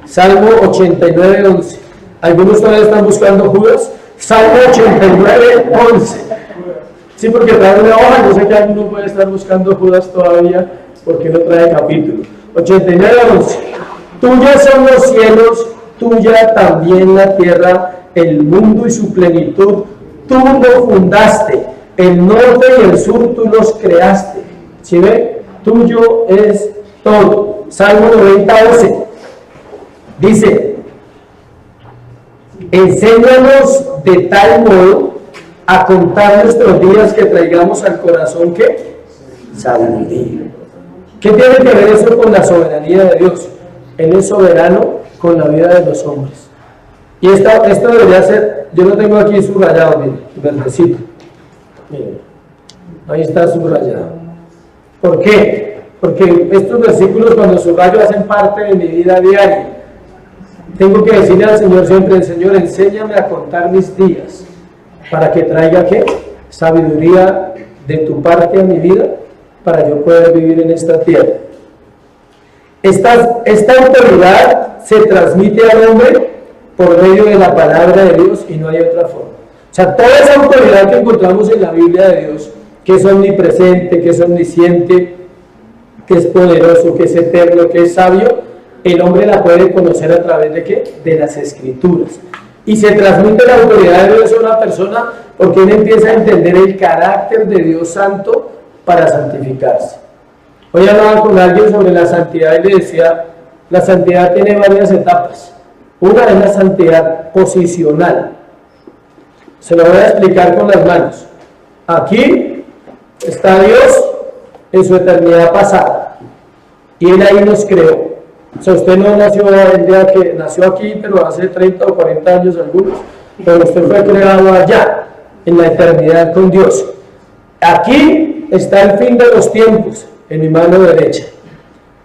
Salmo 89:11. ¿Algunos todavía están buscando Judas? Salmo 89:11. Sí, porque trae una hoja. Yo sé que alguno puede estar buscando Judas todavía porque no trae capítulo. 89:11. Tuyos son los cielos, tuya también la tierra, el mundo y su plenitud. Tú lo fundaste, el norte y el sur tú los creaste. ¿Sí ve? Tuyo es todo. Salmo 90:11. Dice: enséñanos de tal modo a contar nuestros días que traigamos al corazón que sabiduría. ¿Qué tiene que ver eso con la soberanía de Dios? Él es soberano con la vida de los hombres. Y esto debería ser, yo lo tengo aquí subrayado, miren, verdecito. Miren, ahí está subrayado. ¿Por qué? Porque estos versículos cuando subrayo hacen parte de mi vida diaria. Tengo que decirle al Señor siempre: el Señor, enséñame a contar mis días, para que traiga ¿qué? Sabiduría de tu parte a mi vida, para yo poder vivir en esta tierra. Esta autoridad se transmite al hombre por medio de la palabra de Dios y no hay otra forma. O sea, toda esa autoridad que encontramos en la Biblia de Dios, que es omnipresente, que es omnisciente, que es poderoso, que es eterno, que es sabio, el hombre la puede conocer a través de ¿qué? De las Escrituras. Y se transmite la autoridad de Dios a una persona porque él empieza a entender el carácter de Dios Santo para santificarse. Hoy hablaba con alguien sobre la santidad y le decía: la santidad tiene varias etapas. Una es la santidad posicional. Se lo voy a explicar con las manos. Aquí está Dios en su eternidad pasada y Él ahí nos creó. O sea, usted no nació el día que nació aquí, pero hace 30 o 40 años algunos, pero usted fue creado allá, en la eternidad con Dios. Aquí está el fin de los tiempos, en mi mano derecha.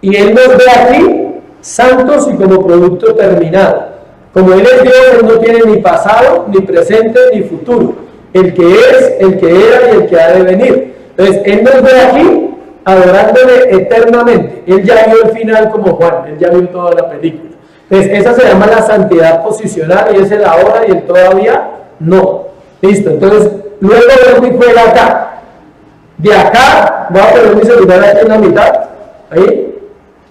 Y Él nos ve aquí, santos y como producto terminado. Como Él es Dios, Él no tiene ni pasado, ni presente, ni futuro. El que es, el que era y el que ha de venir. Entonces, Él nos ve aquí, adorándole eternamente. Él ya vio el final como Juan, Él ya vio toda la película. Entonces, esa se llama la santidad posicional y es el ahora y el todavía no. Listo, entonces, luego veo mi juega acá. De acá, voy a poner mi celular aquí en la mitad, ahí.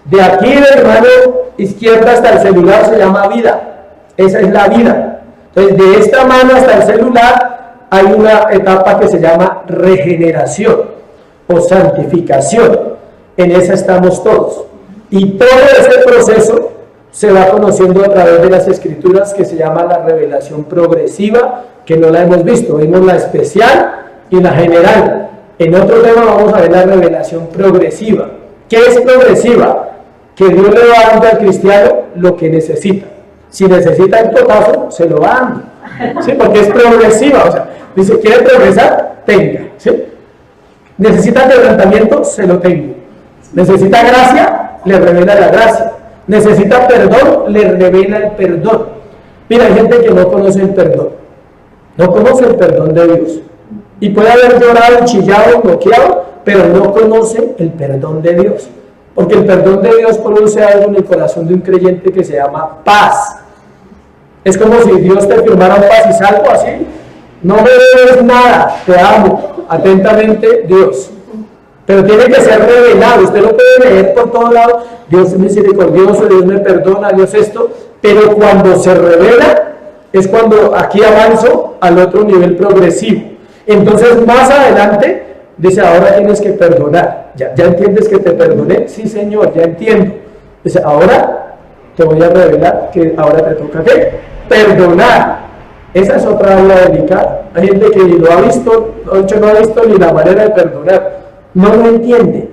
De aquí del mano izquierda hasta el celular se llama vida. Esa es la vida. Entonces, de esta mano hasta el celular hay una etapa que se llama regeneración o santificación. En esa estamos todos. Y todo ese proceso se va conociendo a través de las Escrituras, que se llama la revelación progresiva, que no la hemos visto. Vimos la especial y la general. En otro tema vamos a ver la revelación progresiva. ¿Qué es progresiva? Que Dios le va dando al cristiano lo que necesita. Si necesita el totazo, se lo va dando. ¿Sí? Porque es progresiva. O sea, dice, ¿quiere progresar? Tenga. ¿Sí? ¿Necesita quebrantamiento? Se lo tengo. ¿Necesita gracia? Le revela la gracia. ¿Necesita perdón? Le revela el perdón. Mira, hay gente que no conoce el perdón. No conoce el perdón de Dios. Y puede haber llorado, chillado, bloqueado, pero no conoce el perdón de Dios. Porque el perdón de Dios produce algo en el corazón de un creyente que se llama paz. Es como si Dios te firmara un paz y salvo así. No me debes nada, te amo. Atentamente, Dios. Pero tiene que ser revelado. Usted lo puede leer por todos lados. Dios es misericordioso, Dios me perdona, Dios esto. Pero cuando se revela, es cuando aquí avanzo al otro nivel progresivo. Entonces, más adelante, dice, ahora tienes que perdonar. ¿Ya entiendes que te perdoné? Sí, Señor, ya entiendo. Dice, ahora te voy a revelar que ahora te toca ¿qué? Perdonar. Esa es otra área delicada. Hay gente que lo ha visto, de hecho no ha visto ni la manera de perdonar. No lo entiende,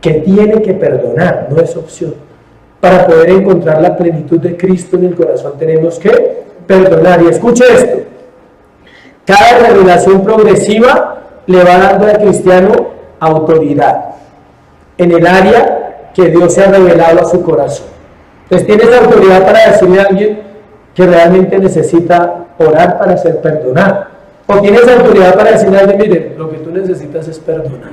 que tiene que perdonar, no es opción. Para poder encontrar la plenitud de Cristo en el corazón tenemos que perdonar. Y escuche esto. Cada revelación progresiva le va dando al cristiano autoridad en el área que Dios se ha revelado a su corazón. Entonces tienes la autoridad para decirle a alguien que realmente necesita orar para ser perdonado. O tienes autoridad para decirle a alguien, mire, lo que tú necesitas es perdonar.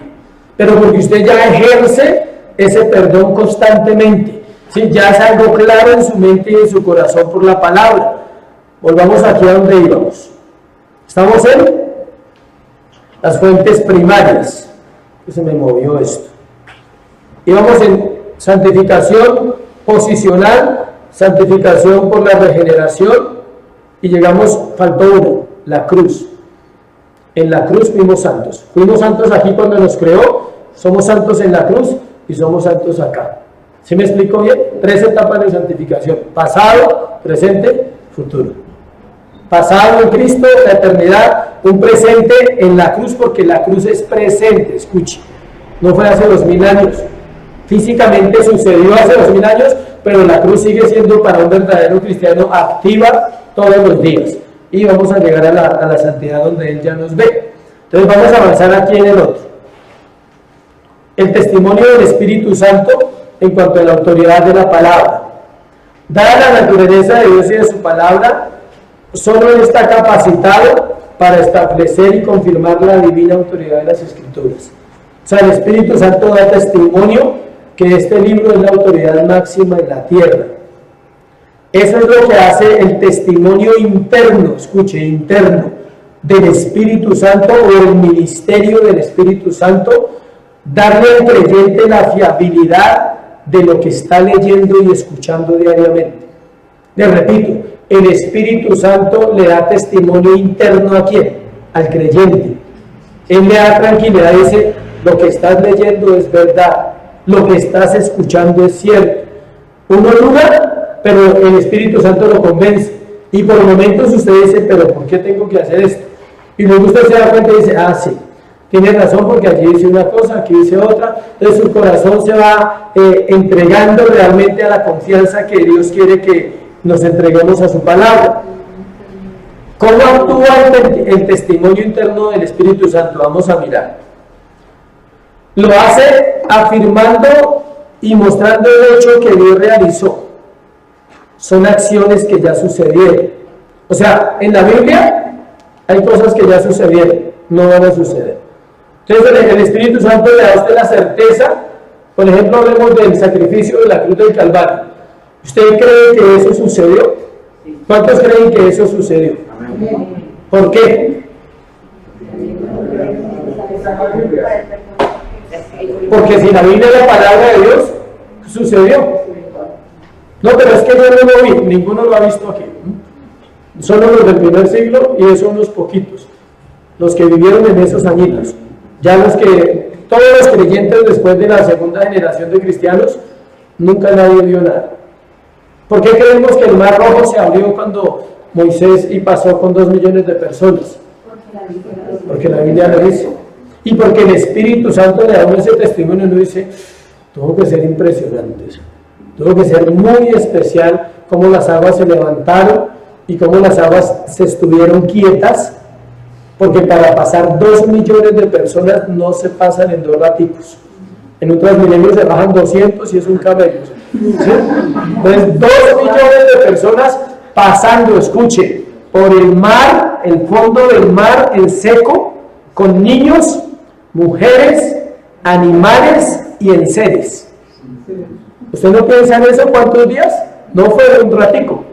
Pero porque usted ya ejerce ese perdón constantemente, ¿sí? Ya es algo claro en su mente y en su corazón por la palabra. Volvamos aquí a donde íbamos. Estamos en las fuentes primarias. Se me movió esto. Íbamos en santificación posicional, santificación por la regeneración, y llegamos, faltó uno, la cruz. En la cruz fuimos santos aquí cuando nos creó, somos santos en la cruz y somos santos acá. ¿Sí me explico bien? 3 etapas de santificación: pasado, presente, futuro. Pasado en Cristo, la eternidad, un presente en la cruz, porque la cruz es presente. Escuche, no fue hace 2000 años, físicamente sucedió hace 2000 años, pero la cruz sigue siendo para un verdadero cristiano activa todos los días, y vamos a llegar a la santidad donde Él ya nos ve. Entonces vamos a avanzar aquí en el otro, el testimonio del Espíritu Santo en cuanto a la autoridad de la palabra. Dada la naturaleza de Dios y de su palabra, solo Él está capacitado para establecer y confirmar la divina autoridad de las Escrituras. O sea, el Espíritu Santo da testimonio que este libro es la autoridad máxima en la tierra. Eso es lo que hace el testimonio interno, escuche, interno, del Espíritu Santo, o el ministerio del Espíritu Santo, darle al creyente la fiabilidad de lo que está leyendo y escuchando diariamente. Le repito, el Espíritu Santo le da testimonio interno ¿a quién? Al creyente. Él le da tranquilidad, dice, lo que estás leyendo es verdad, lo que estás escuchando es cierto. Uno duda, pero el Espíritu Santo lo convence, y por momentos usted dice, pero ¿por qué tengo que hacer esto? Y luego usted se da cuenta y dice, ah, sí, tiene razón, porque allí dice una cosa, aquí dice otra. Entonces su corazón se va entregando realmente a la confianza que Dios quiere que nos entreguemos a su palabra. ¿Cómo actúa el testimonio interno del Espíritu Santo? Vamos a mirar. Lo hace afirmando y mostrando el hecho que Dios realizó. Son acciones que ya sucedieron. O sea, en la Biblia hay cosas que ya sucedieron, no van a suceder. Entonces el Espíritu Santo le da a usted la certeza. Por ejemplo, hablemos del sacrificio de la cruz del Calvario. ¿Usted cree que eso sucedió? ¿Cuántos creen que eso sucedió? ¿Por qué? Porque si la Biblia es la palabra de Dios, sucedió. No, pero es que yo no lo vi, ninguno lo ha visto aquí. Solo los del primer siglo, y esos son unos poquitos, los que vivieron en esos añitos. Ya todos los creyentes después de la segunda generación de cristianos, nunca nadie vio nada. ¿Por qué creemos que el Mar Rojo se abrió cuando Moisés y pasó con 2 millones de personas? Porque la Biblia lo dice. Y porque el Espíritu Santo le da ese testimonio, y uno dice, tuvo que ser impresionante eso. Tuvo que ser muy especial cómo las aguas se levantaron y cómo las aguas se estuvieron quietas, porque para pasar 2 millones de personas no se pasan en 2 ratitos. En un Transmilenio se bajan 200 y es un camello. ¿Sí? Entonces 2 millones de personas pasando, escuche, por el mar, el fondo del mar, el seco, con niños, mujeres, animales y enseres. ¿Usted no piensa en eso cuántos días? No fue un ratico.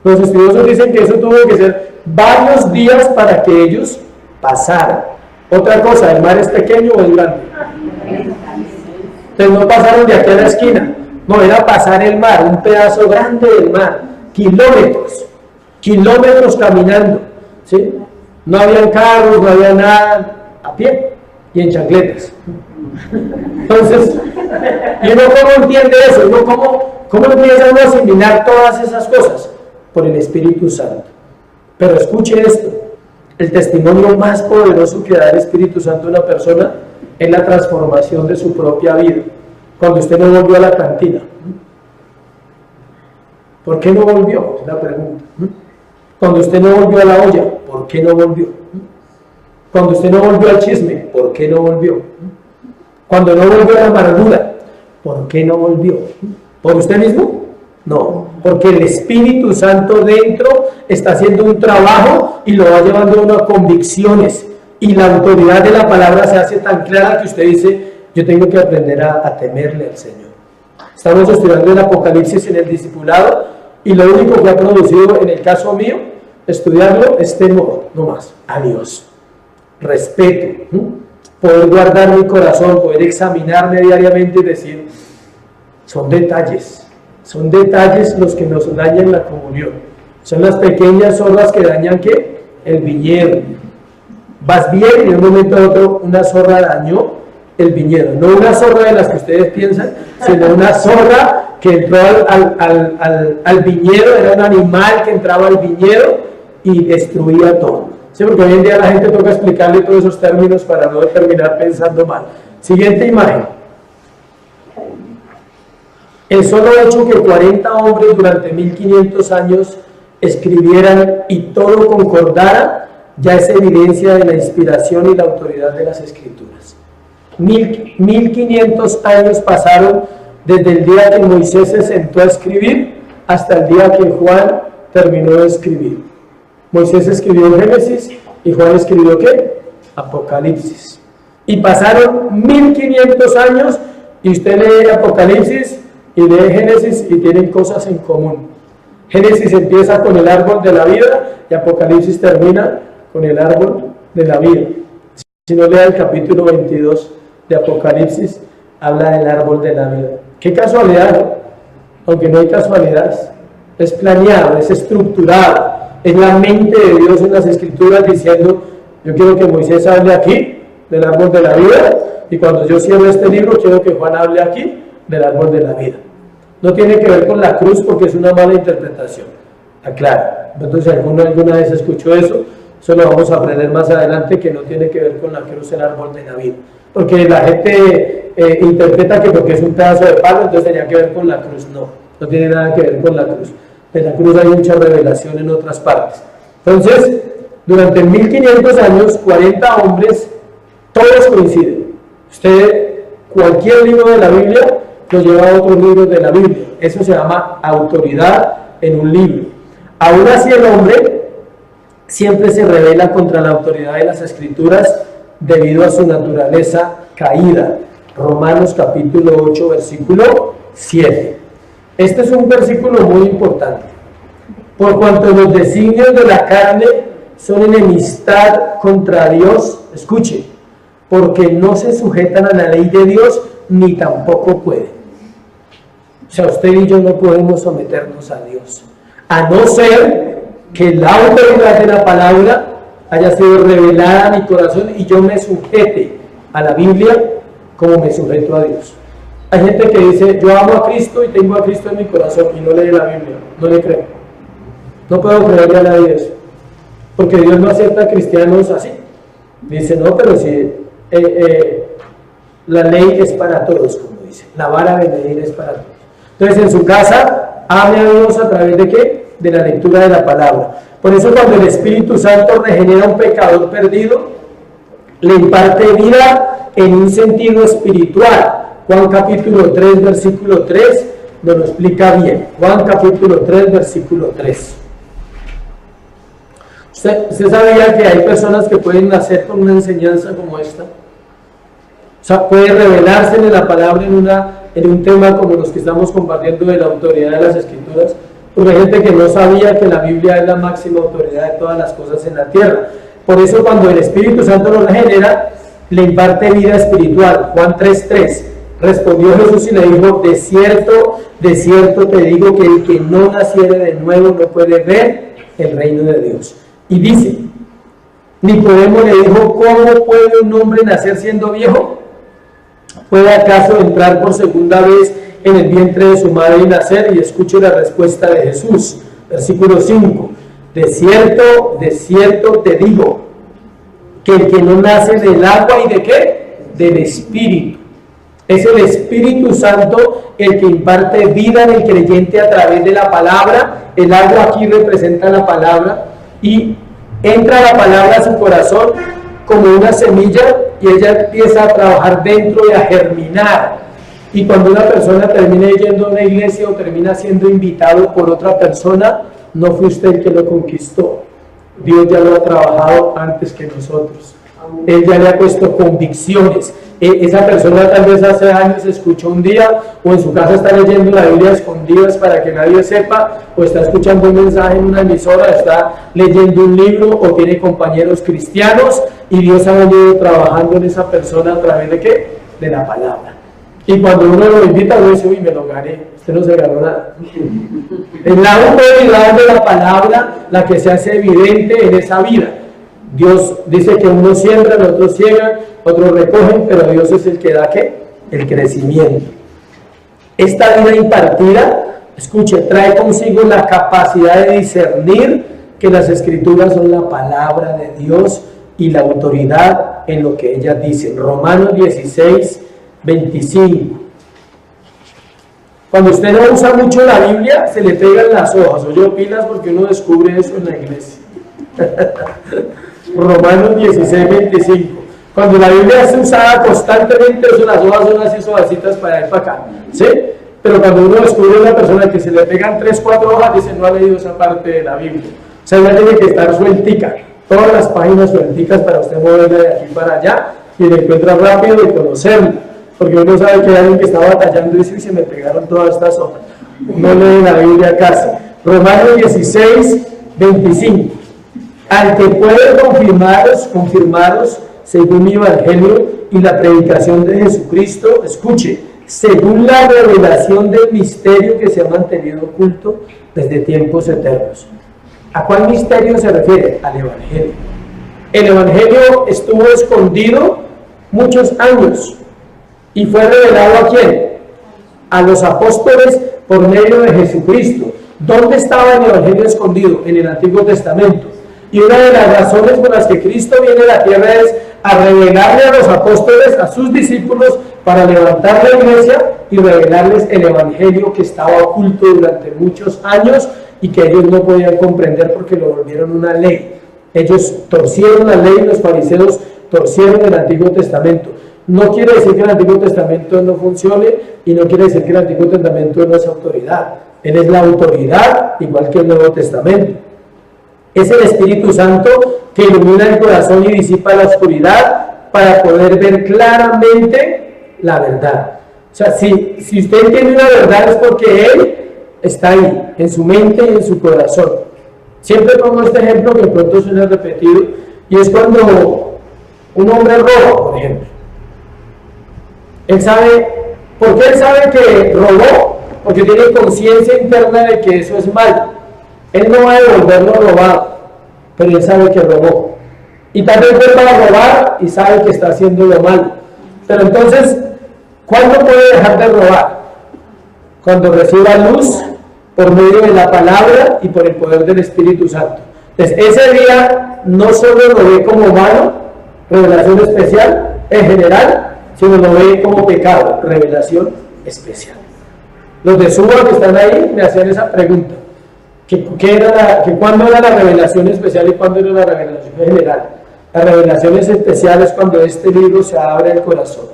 Los estudiosos dicen que eso tuvo que ser varios días para que ellos pasaran. Otra cosa, ¿el mar es pequeño o es grande? Entonces no pasaron de aquí a la esquina, no, era pasar el mar, un pedazo grande del mar, kilómetros caminando, ¿sí? No habían carros, no había nada, a pie y en chancletas. Entonces, ¿y uno cómo entiende eso? ¿Uno cómo empieza uno a asimilar todas esas cosas? Por el Espíritu Santo. Pero escuche esto, el testimonio más poderoso que da el Espíritu Santo a una persona es la transformación de su propia vida. Cuando usted no volvió a la cantina, ¿por qué no volvió? Es la pregunta. Cuando usted no volvió a la olla, ¿por qué no volvió? Cuando usted no volvió al chisme, ¿por qué no volvió? Cuando no volvió a la amargura, ¿Por qué no volvió? ¿Por usted mismo? No, porque el Espíritu Santo dentro está haciendo un trabajo y lo va llevando a unas convicciones, y la autoridad de la palabra se hace tan clara que usted dice, yo tengo que aprender a temerle al Señor. Estamos estudiando el Apocalipsis en el discipulado, y lo único que ha producido en el caso mío, estudiarlo, es temor, no más, a Dios, respeto, poder guardar mi corazón, poder examinarme diariamente y decir, son detalles los que nos dañan la comunión, son las pequeñas zorras que dañan ¿qué? El viñedo. Vas bien y de un momento a otro una zorra dañó el viñedo, no una zorra de las que ustedes piensan, sino una zorra que entró al viñedo, era un animal que entraba al viñedo y destruía todo. Sí, porque hoy en día la gente toca explicarle todos esos términos para no terminar pensando mal. Siguiente imagen. El solo hecho que 40 hombres durante 1500 años escribieran y todo concordara, ya es evidencia de la inspiración y la autoridad de las Escrituras. 1500 años pasaron desde el día que Moisés se sentó a escribir hasta el día que Juan terminó de escribir. Moisés escribió Génesis y Juan escribió ¿qué? Apocalipsis. Y pasaron 1500 años y usted lee Apocalipsis y lee Génesis y tienen cosas en común. Génesis empieza con el árbol de la vida y Apocalipsis termina con el árbol de la vida. Si no lea el capítulo 22 de Apocalipsis, habla del árbol de la vida. Qué casualidad, ¿no? Aunque no hay casualidades, es planeado, es estructurado, es la mente de Dios en las Escrituras diciendo, yo quiero que Moisés hable aquí del árbol de la vida, y cuando yo cierro este libro quiero que Juan hable aquí del árbol de la vida. No tiene que ver con la cruz porque es una mala interpretación, aclaro. Entonces alguna vez escuchó eso lo vamos a aprender más adelante, que no tiene que ver con la cruz, el árbol de la vida, porque la gente interpreta que porque es un pedazo de palo entonces tenía que ver con la cruz. No tiene nada que ver con la cruz. De la cruz hay mucha revelación en otras partes. Entonces, durante 1500 años, 40 hombres, todos coinciden. Usted, cualquier libro de la Biblia lo lleva a otros libros de la Biblia. Eso se llama autoridad en un libro. Aún así, el hombre siempre se rebela contra la autoridad de las Escrituras debido a su naturaleza caída. Romanos capítulo 8, versículo 7. Este es un versículo muy importante. Por cuanto los designios de la carne son enemistad contra Dios, escuche, porque no se sujetan a la ley de Dios, ni tampoco pueden. O sea, usted y yo no podemos someternos a Dios, a no ser que la autoridad de la palabra haya sido revelada a mi corazón y yo me sujete a la Biblia como me sujeto a Dios. Hay gente que dice, yo amo a Cristo y tengo a Cristo en mi corazón, y no lee la Biblia, no le creo. No puedo creerle a nadie eso, porque Dios no acepta a cristianos así. Dice, no, pero si la ley es para todos, como dice, la vara de medir es para todos. Entonces, en su casa, ame a Dios a través de ¿qué? De la lectura de la palabra. Por eso, cuando el Espíritu Santo regenera a un pecador perdido, le imparte vida en un sentido espiritual. Juan capítulo 3, versículo 3, nos lo explica bien. Juan capítulo 3, versículo 3. ¿Usted sabía que hay personas que pueden nacer con una enseñanza como esta? O sea, puede revelarse en la palabra en un tema como los que estamos compartiendo de la autoridad de las Escrituras, porque hay gente que no sabía que la Biblia es la máxima autoridad de todas las cosas en la tierra. Por eso, cuando el Espíritu Santo lo regenera, le imparte vida espiritual. Juan 3:3. Respondió Jesús y le dijo, de cierto te digo que el que no naciere de nuevo no puede ver el reino de Dios. Y dice, Nicodemo le dijo, ¿cómo puede un hombre nacer siendo viejo? ¿Puede acaso entrar por segunda vez en el vientre de su madre y nacer? Y escuche la respuesta de Jesús, versículo 5. De cierto te digo, que el que no nace del agua y de ¿qué? Del Espíritu. Es el Espíritu Santo el que imparte vida en el creyente a través de la palabra. El agua aquí representa la palabra y entra la palabra a su corazón como una semilla y ella empieza a trabajar dentro y a germinar. Y cuando una persona termina yendo a una iglesia o termina siendo invitado por otra persona, no fue usted el que lo conquistó. Dios ya lo ha trabajado antes que nosotros. Él ya le ha puesto convicciones. Esa persona tal vez hace años escuchó un día, o en su casa está leyendo la Biblia a escondidas para que nadie sepa, o está escuchando un mensaje en una emisora, está leyendo un libro, o tiene compañeros cristianos, y Dios ha venido trabajando en esa persona a través de ¿qué? De la palabra. Y cuando uno lo invita, uno dice, uy, me lo gané, usted no se ganó nada. Es la autoridad de la palabra la que se hace evidente en esa vida. Dios dice que uno siembra, otros ciegan, otros recogen, pero Dios es el que da ¿qué? El crecimiento. Esta vida impartida, escuche, trae consigo la capacidad de discernir que las Escrituras son la palabra de Dios y la autoridad en lo que ellas dicen. Romanos 16, 25. Cuando usted no usa mucho la Biblia, se le pegan las hojas. Oye, pilas, porque uno descubre eso en la iglesia. Romanos 16, 25. Cuando la Biblia es usada constantemente, eso, las hojas son así suavecitas para allá y para acá, ¿sí? Pero cuando uno descubre a una persona que se le pegan 3, 4 hojas, dice, no ha leído esa parte de la Biblia. O sea, ella tiene que estar sueltica, todas las páginas suelticas para usted moverla de aquí para allá y le encuentra rápido y conocerlo. Porque uno sabe que hay alguien que está batallando y dice, uy, se me pegaron todas estas hojas. No lee la Biblia casi. Romanos 16, 25. Al que puede confirmaros según mi evangelio y la predicación de Jesucristo, escuche, según la revelación del misterio que se ha mantenido oculto desde tiempos eternos. ¿A cuál misterio se refiere? Al evangelio. El evangelio estuvo escondido muchos años y fue revelado ¿a quién? A los apóstoles por medio de Jesucristo. ¿Dónde estaba el evangelio escondido? En el Antiguo Testamento. Y una de las razones por las que Cristo viene a la tierra es a revelarle a los apóstoles, a sus discípulos, para levantar la iglesia y revelarles el evangelio que estaba oculto durante muchos años y que ellos no podían comprender porque lo volvieron una ley. Ellos torcieron la ley, los fariseos torcieron el Antiguo Testamento. No quiere decir que el Antiguo Testamento no funcione y no quiere decir que el Antiguo Testamento no es autoridad. Él es la autoridad, igual que el Nuevo Testamento. Es el Espíritu Santo que ilumina el corazón y disipa la oscuridad para poder ver claramente la verdad. O sea, si usted entiende una verdad es porque Él está ahí, en su mente y en su corazón. Siempre pongo este ejemplo que de pronto suena repetido, y es cuando un hombre roba, por ejemplo. Él sabe, ¿por qué él sabe que robó? Porque tiene conciencia interna de que eso es malo. Él no va a devolver lo robado, pero él sabe que robó. Y tal vez vuelva a robar y sabe que está haciendo lo malo. Pero entonces, ¿cuándo puede dejar de robar? Cuando reciba luz por medio de la palabra y por el poder del Espíritu Santo. Entonces, ese día no solo lo ve como malo, revelación especial, en general, sino lo ve como pecado, revelación especial. Los de Suba que están ahí me hacían esa pregunta. ¿Cuándo era la revelación especial y cuándo era la revelación general? La revelación es especial es cuando este libro se abre el corazón.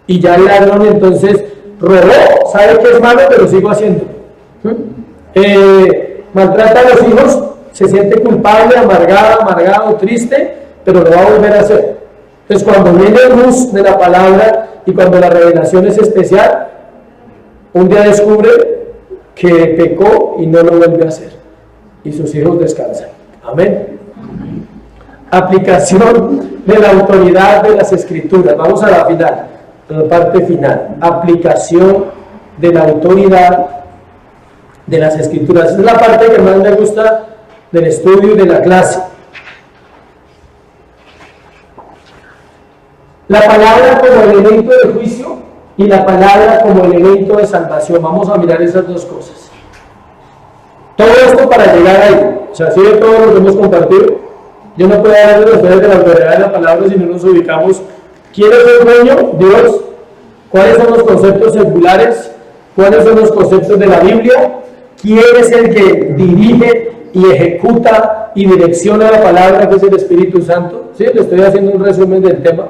Y ya el ladrón entonces robó, sabe que es malo, pero sigo haciéndolo. Maltrata a los hijos, se siente culpable, amargado, triste, pero lo va a volver a hacer. Entonces cuando viene luz de la palabra y cuando la revelación es especial, un día descubre que pecó y no lo vuelve a hacer. Y sus hijos descansan. Amén. Aplicación de la autoridad de las Escrituras. Vamos a la final, a la parte final. Aplicación de la autoridad de las Escrituras. Esa es la parte que más me gusta del estudio y de la clase. La palabra como elemento de juicio y la palabra como elemento de salvación. Vamos a mirar esas dos cosas. Todo esto para llegar ahí. O sea, si de todo lo que hemos compartido, yo no puedo hablar de ustedes de la autoridad de la palabra si no nos ubicamos. ¿Quién es el dueño? Dios. ¿Cuáles son los conceptos seculares? ¿Cuáles son los conceptos de la Biblia? ¿Quién es el que dirige y ejecuta y direcciona la palabra, que es el Espíritu Santo? ¿Sí? Le estoy haciendo un resumen del tema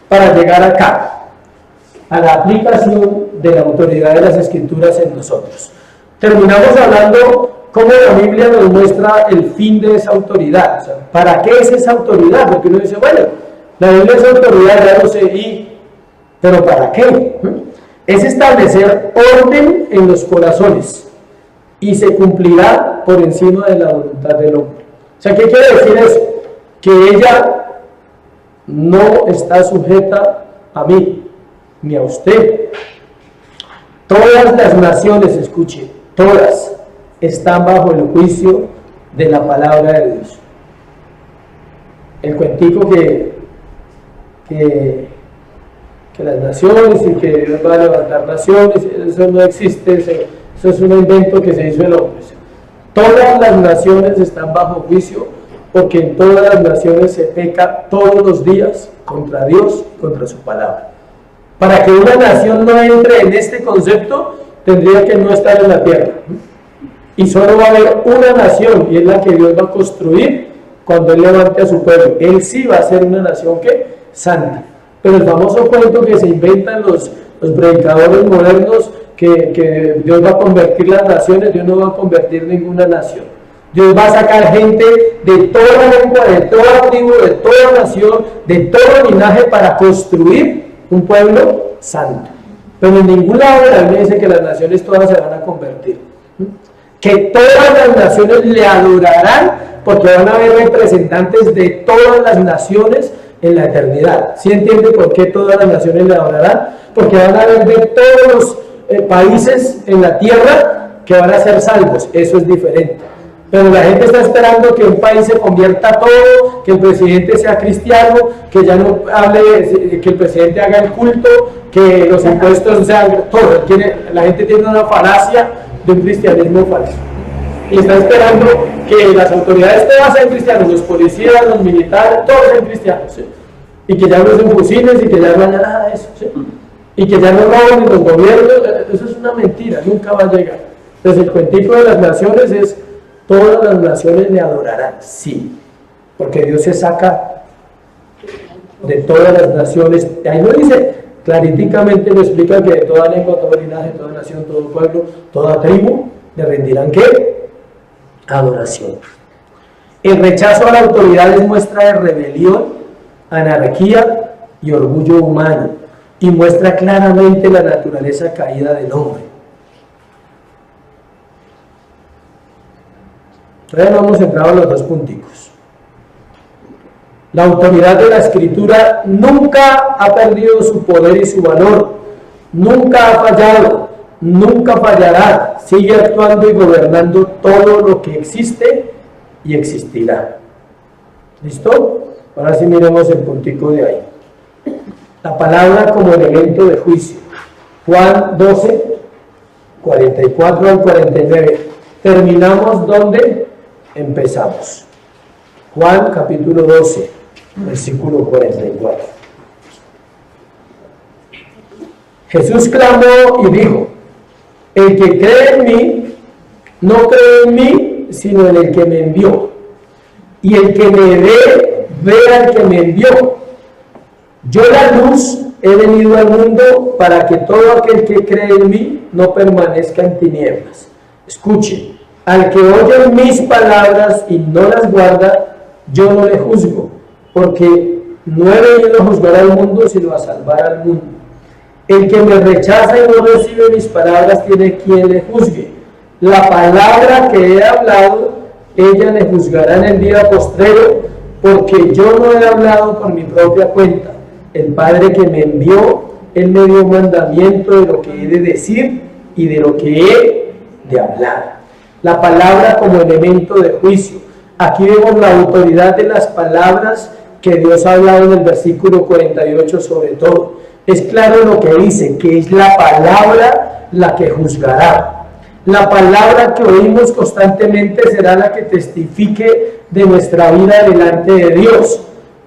para llegar acá. a la aplicación de la autoridad de las Escrituras en nosotros. Terminamos hablando cómo la Biblia nos muestra el fin de esa autoridad. O sea, ¿para qué es esa autoridad? Porque uno dice, bueno, la Biblia es autoridad, ya lo sé, pero ¿para qué? Es establecer orden en los corazones y se cumplirá por encima de la voluntad del hombre. O sea, ¿qué quiere decir eso? Que ella no está sujeta a mí, ni a usted. Todas las naciones, escuche, todas están bajo el juicio de la palabra de Dios. El cuentico que las naciones y que Dios va a levantar naciones, eso no existe, eso es un invento que se hizo el hombre. Todas las naciones están bajo juicio porque en todas las naciones se peca todos los días contra Dios y contra su palabra. Para que una nación no entre en este concepto, tendría que no estar en la tierra. Y solo va a haber una nación, y es la que Dios va a construir cuando Él levante a su pueblo. Él sí va a ser una nación que santa. Pero el famoso cuento que se inventan los predicadores modernos, que Dios va a convertir las naciones, Dios no va a convertir ninguna nación. Dios va a sacar gente de toda lengua, de toda tribu, de toda nación, de todo linaje para construir un pueblo santo. Pero en ningún lado de la Biblia dice que las naciones todas se van a convertir. Que todas las naciones le adorarán, porque van a haber representantes de todas las naciones en la eternidad. ¿Sí entiende por qué todas las naciones le adorarán? Porque van a haber de todos los países en la tierra que van a ser salvos. Eso es diferente. Pero la gente está esperando que un país se convierta todo, que el presidente sea cristiano, que ya no hable, que el presidente haga el culto, que los impuestos sean todo. La gente tiene una falacia de un cristianismo falso. Y está esperando que las autoridades todas sean cristianos, los policías, los militares, todos sean cristianos, ¿sí? Y que ya no usen fusiles y que ya no haya nada de eso, ¿sí? Y que ya no roben ni los gobiernos. Eso es una mentira, nunca va a llegar. Entonces el cuentico de las naciones es: todas las naciones le adorarán, sí, porque Dios se saca de todas las naciones. Ahí no dice, claríticamente lo explica, que de toda lengua, todo linaje, toda nación, todo pueblo, toda tribu le rendirán ¿qué? Adoración. El rechazo a la autoridad es muestra de rebelión, anarquía y orgullo humano, y muestra claramente la naturaleza caída del hombre. Todavía no hemos entrado en los dos punticos. La autoridad de la Escritura nunca ha perdido su poder y su valor, nunca ha fallado, nunca fallará, sigue actuando y gobernando todo lo que existe y existirá. ¿Listo? Ahora sí miremos el puntico de ahí. La palabra como elemento de juicio. Juan 12, 44 al 49. Terminamos donde empezamos. Juan capítulo 12, versículo 44. Jesús clamó y dijo: el que cree en mí, no cree en mí, sino en el que me envió. Y el que me ve, ve al que me envió. Yo, la luz, he venido al mundo para que todo aquel que cree en mí no permanezca en tinieblas. Escuche, al que oye mis palabras y no las guarda, yo no le juzgo, porque no he venido a juzgar al mundo, sino a salvar al mundo. El que me rechaza y no recibe mis palabras tiene quien le juzgue. La palabra que he hablado, ella le juzgará en el día postrero, porque yo no he hablado por mi propia cuenta. El Padre que me envió, Él me dio mandamiento de lo que he de decir y de lo que he de hablar. La palabra como elemento de juicio. Aquí vemos la autoridad de las palabras que Dios ha hablado en el versículo 48 sobre todo. Es claro lo que dice, que es la palabra la que juzgará. La palabra que oímos constantemente será la que testifique de nuestra vida delante de Dios.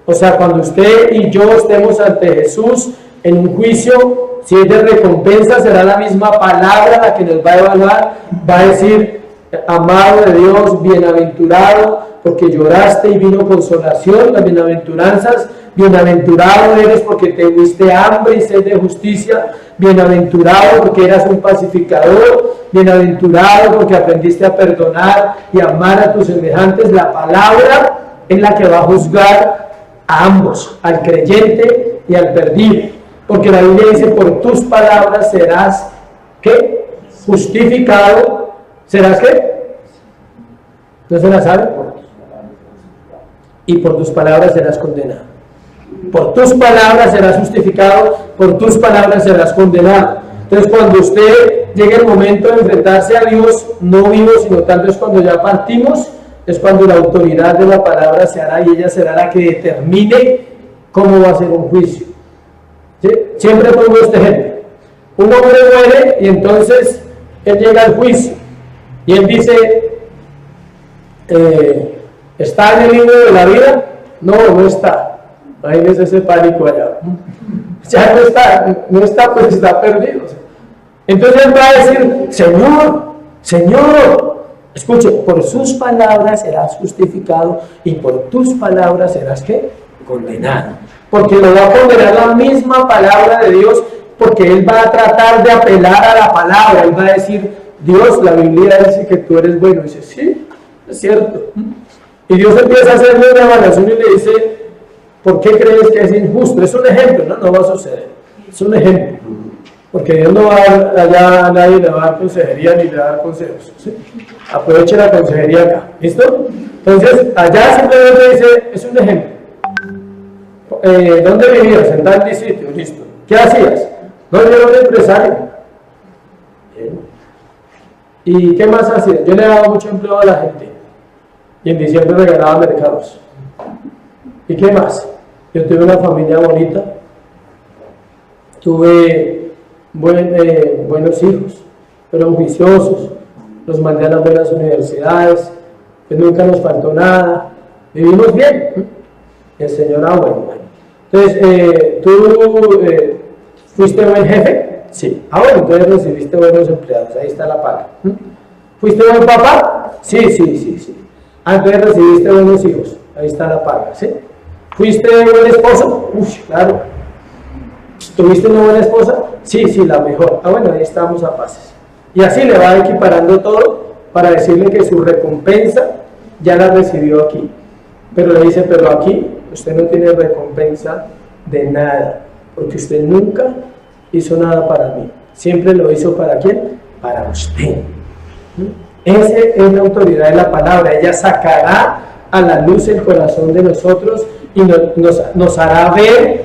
O sea, cuando usted y yo estemos ante Jesús en un juicio, si es de recompensa, será la misma palabra la que nos va a evaluar. Va a decir: amado de Dios, bienaventurado, porque lloraste y vino consolación. Las bienaventuranzas Bienaventurado eres porque te diste hambre y sed de justicia. Bienaventurado porque eras un pacificador. Bienaventurado porque aprendiste a perdonar y amar a tus semejantes. La palabra es la que va a juzgar a ambos, al creyente y al perdido. Porque la Biblia dice, por tus palabras serás, ¿qué? Justificado. ¿Serás qué? ¿No se la sabe? Y por tus palabras serás condenado. Por tus palabras serás justificado, por tus palabras serás condenado. Entonces, cuando usted llegue el momento de enfrentarse a Dios, no vivo, sino tal vez cuando ya partimos, es cuando la autoridad de la palabra se hará y ella será la que determine cómo va a ser un juicio. ¿Sí? Siempre pongo este ejemplo. Un hombre muere y entonces él llega al juicio y él dice, ¿está en el libro de la vida? No, no está. Ahí ves ese pánico allá. Ya no está, pues está perdido. Entonces él va a decir, Señor, escuche, por sus palabras serás justificado y por tus palabras serás, ¿qué? Condenado. Porque lo va a condenar la misma palabra de Dios, porque él va a tratar de apelar a la palabra. Él va a decir, Dios, la Biblia dice que tú eres bueno. Y dice, sí, es cierto. Y Dios empieza a hacerle una evaluación y le dice, ¿por qué crees que es injusto? Es un ejemplo, no va a suceder. Es un ejemplo. Porque Dios no va allá a nadie le va a dar consejería ni le va a dar consejos. ¿Sí? Aproveche la consejería acá. ¿Listo? Entonces, allá simplemente dice, es un ejemplo. ¿Dónde vivías? En tal sitio. Listo. ¿Qué hacías? No, yo era un empresario. Bien. ¿Y qué más hacías? Yo le daba mucho empleo a la gente. Y en diciembre regalaba mercados. ¿Y qué más? Yo tuve una familia bonita, tuve buenos hijos, fueron juiciosos, los mandé a las buenas universidades, pues nunca nos faltó nada, vivimos bien. El Señor bueno. Entonces, ¿tú fuiste buen jefe? Sí. Bueno, entonces recibiste buenos empleados, ahí está la paga. ¿Fuiste buen papá? Sí. Entonces recibiste buenos hijos, ahí está la paga, ¿sí? ¿Fuiste buen esposo? Claro. ¿Tuviste una buena esposa? Sí, la mejor. Bueno, ahí estamos a pases. Y así le va equiparando todo para decirle que su recompensa ya la recibió aquí. Pero le dice, pero aquí usted no tiene recompensa de nada, porque usted nunca hizo nada para mí. Siempre lo hizo ¿para quién? Para usted. Esa es la autoridad de la palabra. Ella sacará a la luz el corazón de nosotros y nos hará ver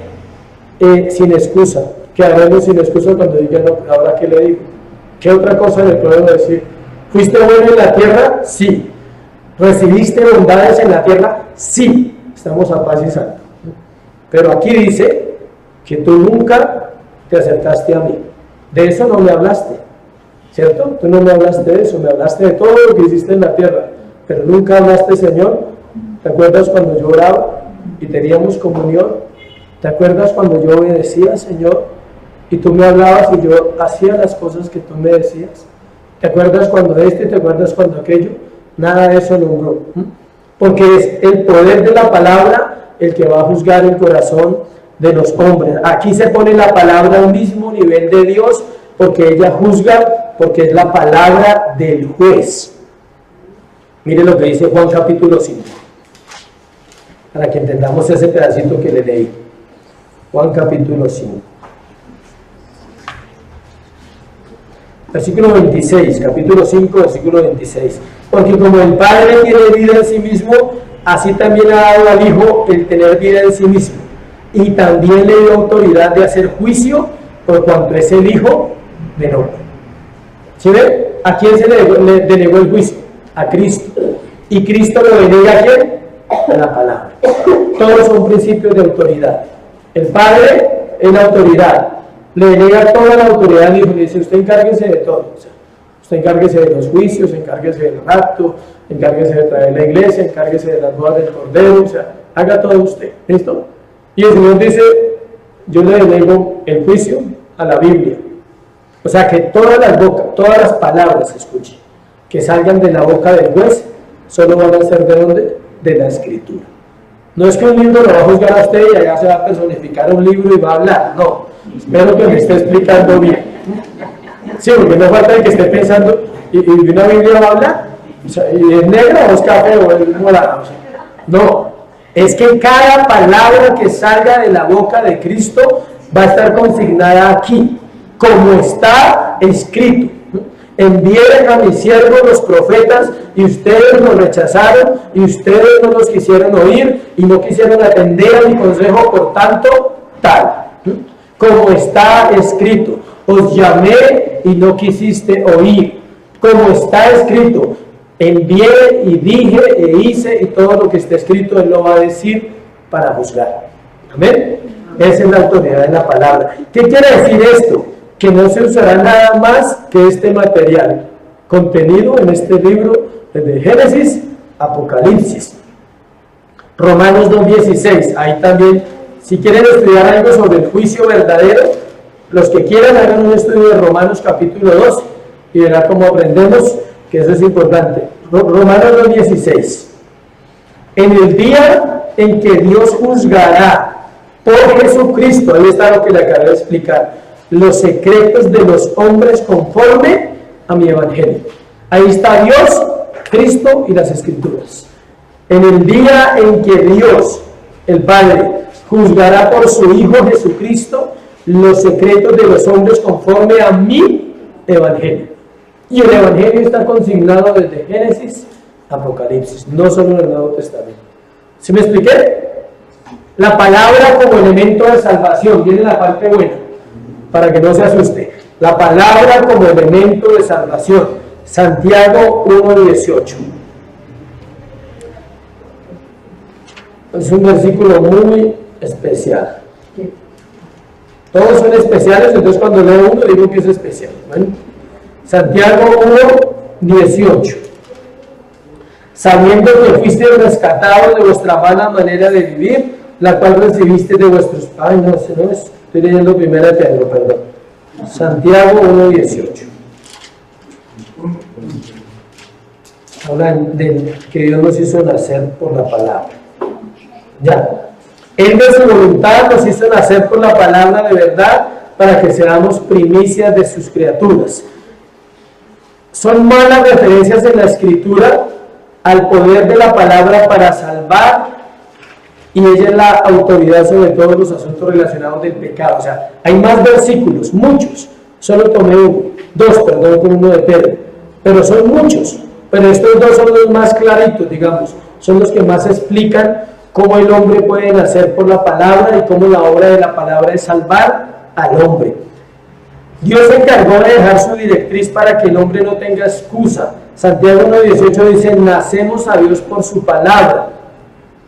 sin excusa. Que haremos sin excusa cuando diga, no, ahora qué le digo. ¿Qué otra cosa le puedo decir? ¿Fuiste bueno en la tierra? Sí. ¿Recibiste bondades en la tierra? Sí. Estamos a paz y salvo. Pero aquí dice que tú nunca te acercaste a mí. De eso no me hablaste, ¿cierto? Tú no me hablaste de eso, me hablaste de todo lo que hiciste en la tierra, pero nunca hablaste, Señor. ¿Te acuerdas cuando yo oraba y teníamos comunión? ¿Te acuerdas cuando yo obedecía, Señor, y tú me hablabas y yo hacía las cosas que tú me decías? ¿Te acuerdas cuando te acuerdas cuando aquello? Nada de eso logró. Porque es el poder de la palabra el que va a juzgar el corazón de los hombres. Aquí se pone la palabra al mismo nivel de Dios, porque ella juzga, porque es la palabra del juez. Mire lo que dice Juan capítulo 5, para que entendamos ese pedacito que le leí. Juan capítulo 5. Versículo 26, capítulo 5, versículo 26. Porque como el Padre tiene vida en sí mismo, así también ha dado al Hijo el tener vida en sí mismo. Y también le dio autoridad de hacer juicio por cuanto es el Hijo del Hombre. ¿Sí ven? ¿A quién se le denegó el juicio? A Cristo. ¿Y Cristo lo denega a quién? A la palabra. Todos son principios de autoridad. El Padre es la autoridad. Le denega toda la autoridad al Hijo y le dice, usted encárguese de todo. O sea, usted encárguese de los juicios, encárguese del rapto, encárguese de traer la iglesia, encárguese de las bodas del Cordero, o sea, haga todo usted. ¿Listo? Y el Señor dice, yo le delego el juicio a la Biblia. O sea, que todas las palabras, escuchen, que salgan de la boca del juez, solo van a ser ¿de dónde? De la Escritura. No es que un libro lo va a juzgar a usted y allá se va a personificar un libro y va a hablar, no. Espero que me esté explicando bien. Sí, porque no falta que esté pensando, ¿y una Biblia va a hablar? O sea, ¿y es negra o es café o es morada? O sea, no, es que cada palabra que salga de la boca de Cristo va a estar consignada aquí, como está escrito. Envié a mis siervos los profetas y ustedes los rechazaron y ustedes no los quisieron oír y no quisieron atender a mi consejo, por tanto, tal. Como está escrito, os llamé y no quisiste oír. Como está escrito, envié y dije e hice, y todo lo que está escrito Él lo va a decir para juzgar. Amén. Esa es la autoridad de la palabra. ¿Qué quiere decir esto? Que no se usará nada más que este material contenido en este libro desde Génesis, Apocalipsis. Romanos 2:16, ahí también, si quieren estudiar algo sobre el juicio verdadero, los que quieran hagan un estudio de Romanos capítulo 2 y verán cómo aprendemos que eso es importante. Romanos 2:16, en el día en que Dios juzgará por Jesucristo, ahí está lo que le acabo de explicar, los secretos de los hombres conforme a mi evangelio. Ahí está Dios, Cristo y las Escrituras. En el día en que Dios, el Padre, juzgará por su Hijo Jesucristo los secretos de los hombres conforme a mi evangelio. Y el evangelio está consignado desde Génesis a Apocalipsis, no solo en el Nuevo Testamento. ¿Sí me expliqué? La palabra como elemento de salvación, viene la parte buena, para que no se asuste. La palabra como elemento de salvación. Santiago 1:18. Es un versículo muy especial. Todos son especiales, entonces cuando leo uno digo que es especial. ¿Ven? Santiago 1:18. Sabiendo que fuisteis rescatados de vuestra mala manera de vivir, la cual recibiste de vuestros... Ay, no sé, no es... Estoy leyendo primera de Pedro, perdón. Santiago 1:18. Habla de que Dios nos hizo nacer por la palabra. Ya. Él de su voluntad nos hizo nacer por la palabra de verdad para que seamos primicias de sus criaturas. Son malas referencias en la Escritura al poder de la palabra para salvar, y ella es la autoridad sobre todos los asuntos relacionados del pecado. O sea, hay más versículos, muchos. Solo tomé dos con uno de Pedro. Pero son muchos. Pero estos dos son los más claritos, digamos. Son los que más explican cómo el hombre puede nacer por la palabra y cómo la obra de la palabra es salvar al hombre. Dios se encargó de dejar su directriz para que el hombre no tenga excusa. Santiago 1:18 dice, nacemos a Dios por su palabra.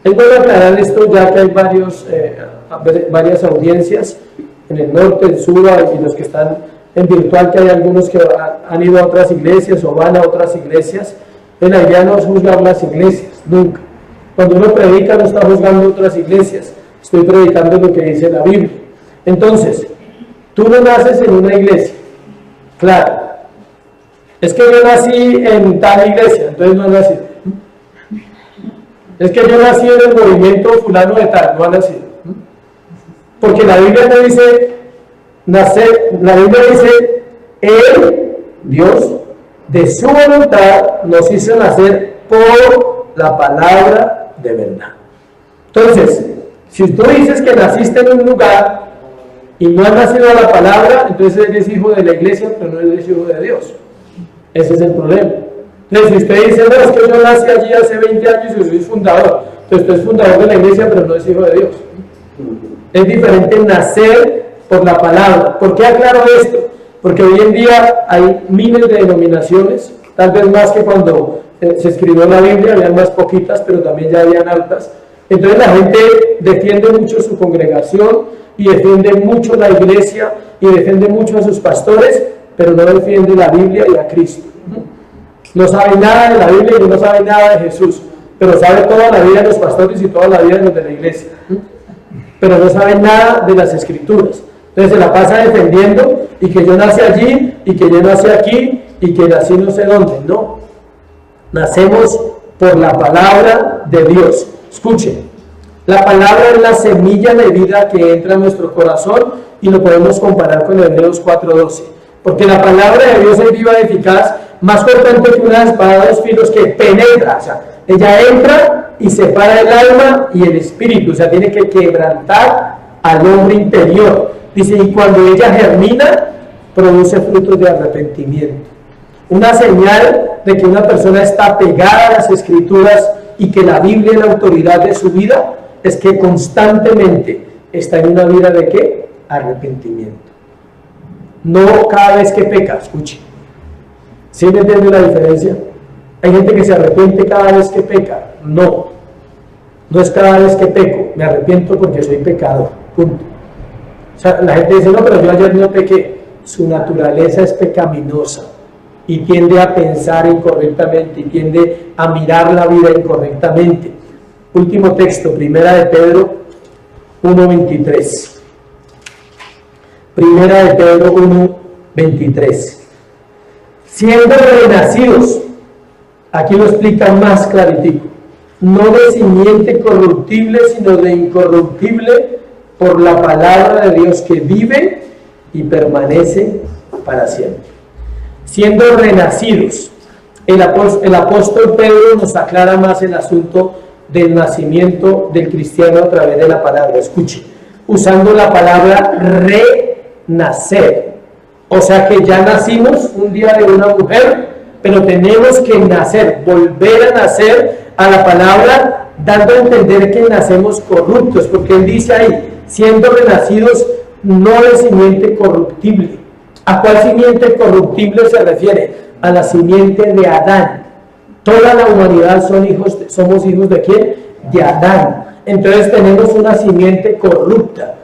Es bueno aclarar esto ya que hay varias audiencias en el norte, el sur y los que están en virtual, que hay algunos que han ido a otras iglesias o van a otras iglesias. La idea no es juzgar las iglesias, nunca. Cuando uno predica no está juzgando otras iglesias, estoy predicando lo que dice la Biblia. Entonces, tú no naces en una iglesia, claro. Es que yo nací en tal iglesia, entonces no nací. Es que yo nací en el movimiento fulano de tal, no ha nacido. Porque la Biblia no dice nacer, la Biblia dice, Él, Dios, de su voluntad nos hizo nacer por la palabra de verdad. Entonces, si tú dices que naciste en un lugar y no has nacido a la palabra, entonces eres hijo de la iglesia, pero no eres hijo de Dios. Ese es el problema. Entonces, si usted dice, no, es que yo nací allí hace 20 años y soy fundador, entonces usted es fundador de la iglesia, pero no es hijo de Dios. Es diferente nacer por la palabra. ¿Por qué aclaro esto? Porque hoy en día hay miles de denominaciones, tal vez más que cuando se escribió la Biblia, habían más poquitas, pero también ya habían altas. Entonces la gente defiende mucho su congregación y defiende mucho la iglesia y defiende mucho a sus pastores, pero no defiende la Biblia y a Cristo. No sabe nada de la Biblia y no sabe nada de Jesús, pero sabe toda la vida de los pastores y toda la vida de los de la iglesia, pero no sabe nada de las Escrituras. Entonces se la pasa defendiendo y que yo nací allí y que yo nací aquí y que nací no sé dónde. No, nacemos por la palabra de Dios. Escuchen, La palabra es la semilla de vida que entra en nuestro corazón y lo podemos comparar con Hebreos 4:12. Porque la palabra de Dios es viva y eficaz, más cortante que una espada de dos filos que penetra. O sea, ella entra y separa el alma y el espíritu. O sea, tiene que quebrantar al hombre interior. Dice, y cuando ella germina, produce frutos de arrepentimiento. Una señal de que una persona está pegada a las Escrituras y que la Biblia es la autoridad de su vida es que constantemente está en una vida de ¿qué? Arrepentimiento. No cada vez que peca, escuche. ¿Sí me entiende la diferencia? Hay gente que se arrepiente cada vez que peca. No, no es cada vez que peco, me arrepiento porque soy pecador, punto. O sea, la gente dice, no, pero yo ayer no pequé. Su naturaleza es pecaminosa y tiende a pensar incorrectamente y tiende a mirar la vida incorrectamente. Último texto, Primera de Pedro 1:23. Primera de Pedro 1:23. Siendo renacidos, aquí lo explica más claritico, no de simiente corruptible, sino de incorruptible, por la palabra de Dios que vive y permanece para siempre. Siendo renacidos, el apóstol Pedro nos aclara más el asunto del nacimiento del cristiano a través de la palabra. Escuche, usando la palabra renacer. O sea que ya nacimos un día de una mujer, pero tenemos que nacer, volver a nacer a la palabra, dando a entender que nacemos corruptos, porque él dice ahí, siendo renacidos no de simiente corruptible. ¿A cuál simiente corruptible se refiere? A la simiente de Adán. Toda la humanidad somos hijos de ¿quién? De Adán. Entonces tenemos una simiente corrupta.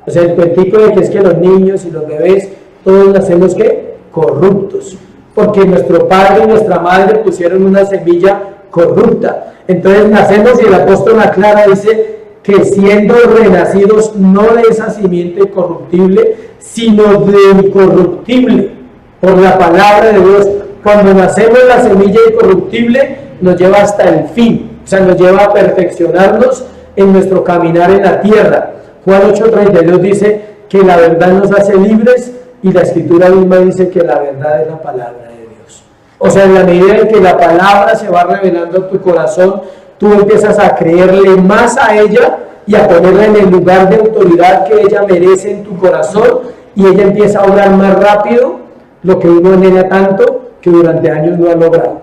O sea, el cuentico de que es que los niños y los bebés, todos nacemos ¿qué? Corruptos. Porque nuestro padre y nuestra madre pusieron una semilla corrupta. Entonces nacemos y el apóstol aclara, dice que siendo renacidos no de esa simiente corruptible, sino de incorruptible, por la palabra de Dios. Cuando nacemos la semilla incorruptible nos lleva hasta el fin, o sea, nos lleva a perfeccionarnos en nuestro caminar en la tierra. Juan 8:32 dice que la verdad nos hace libres y la escritura misma dice que la verdad es la palabra de Dios. O sea, en la medida en que la palabra se va revelando en tu corazón, tú empiezas a creerle más a ella y a ponerla en el lugar de autoridad que ella merece en tu corazón, y ella empieza a obrar más rápido lo que uno anhela tanto que durante años no ha logrado.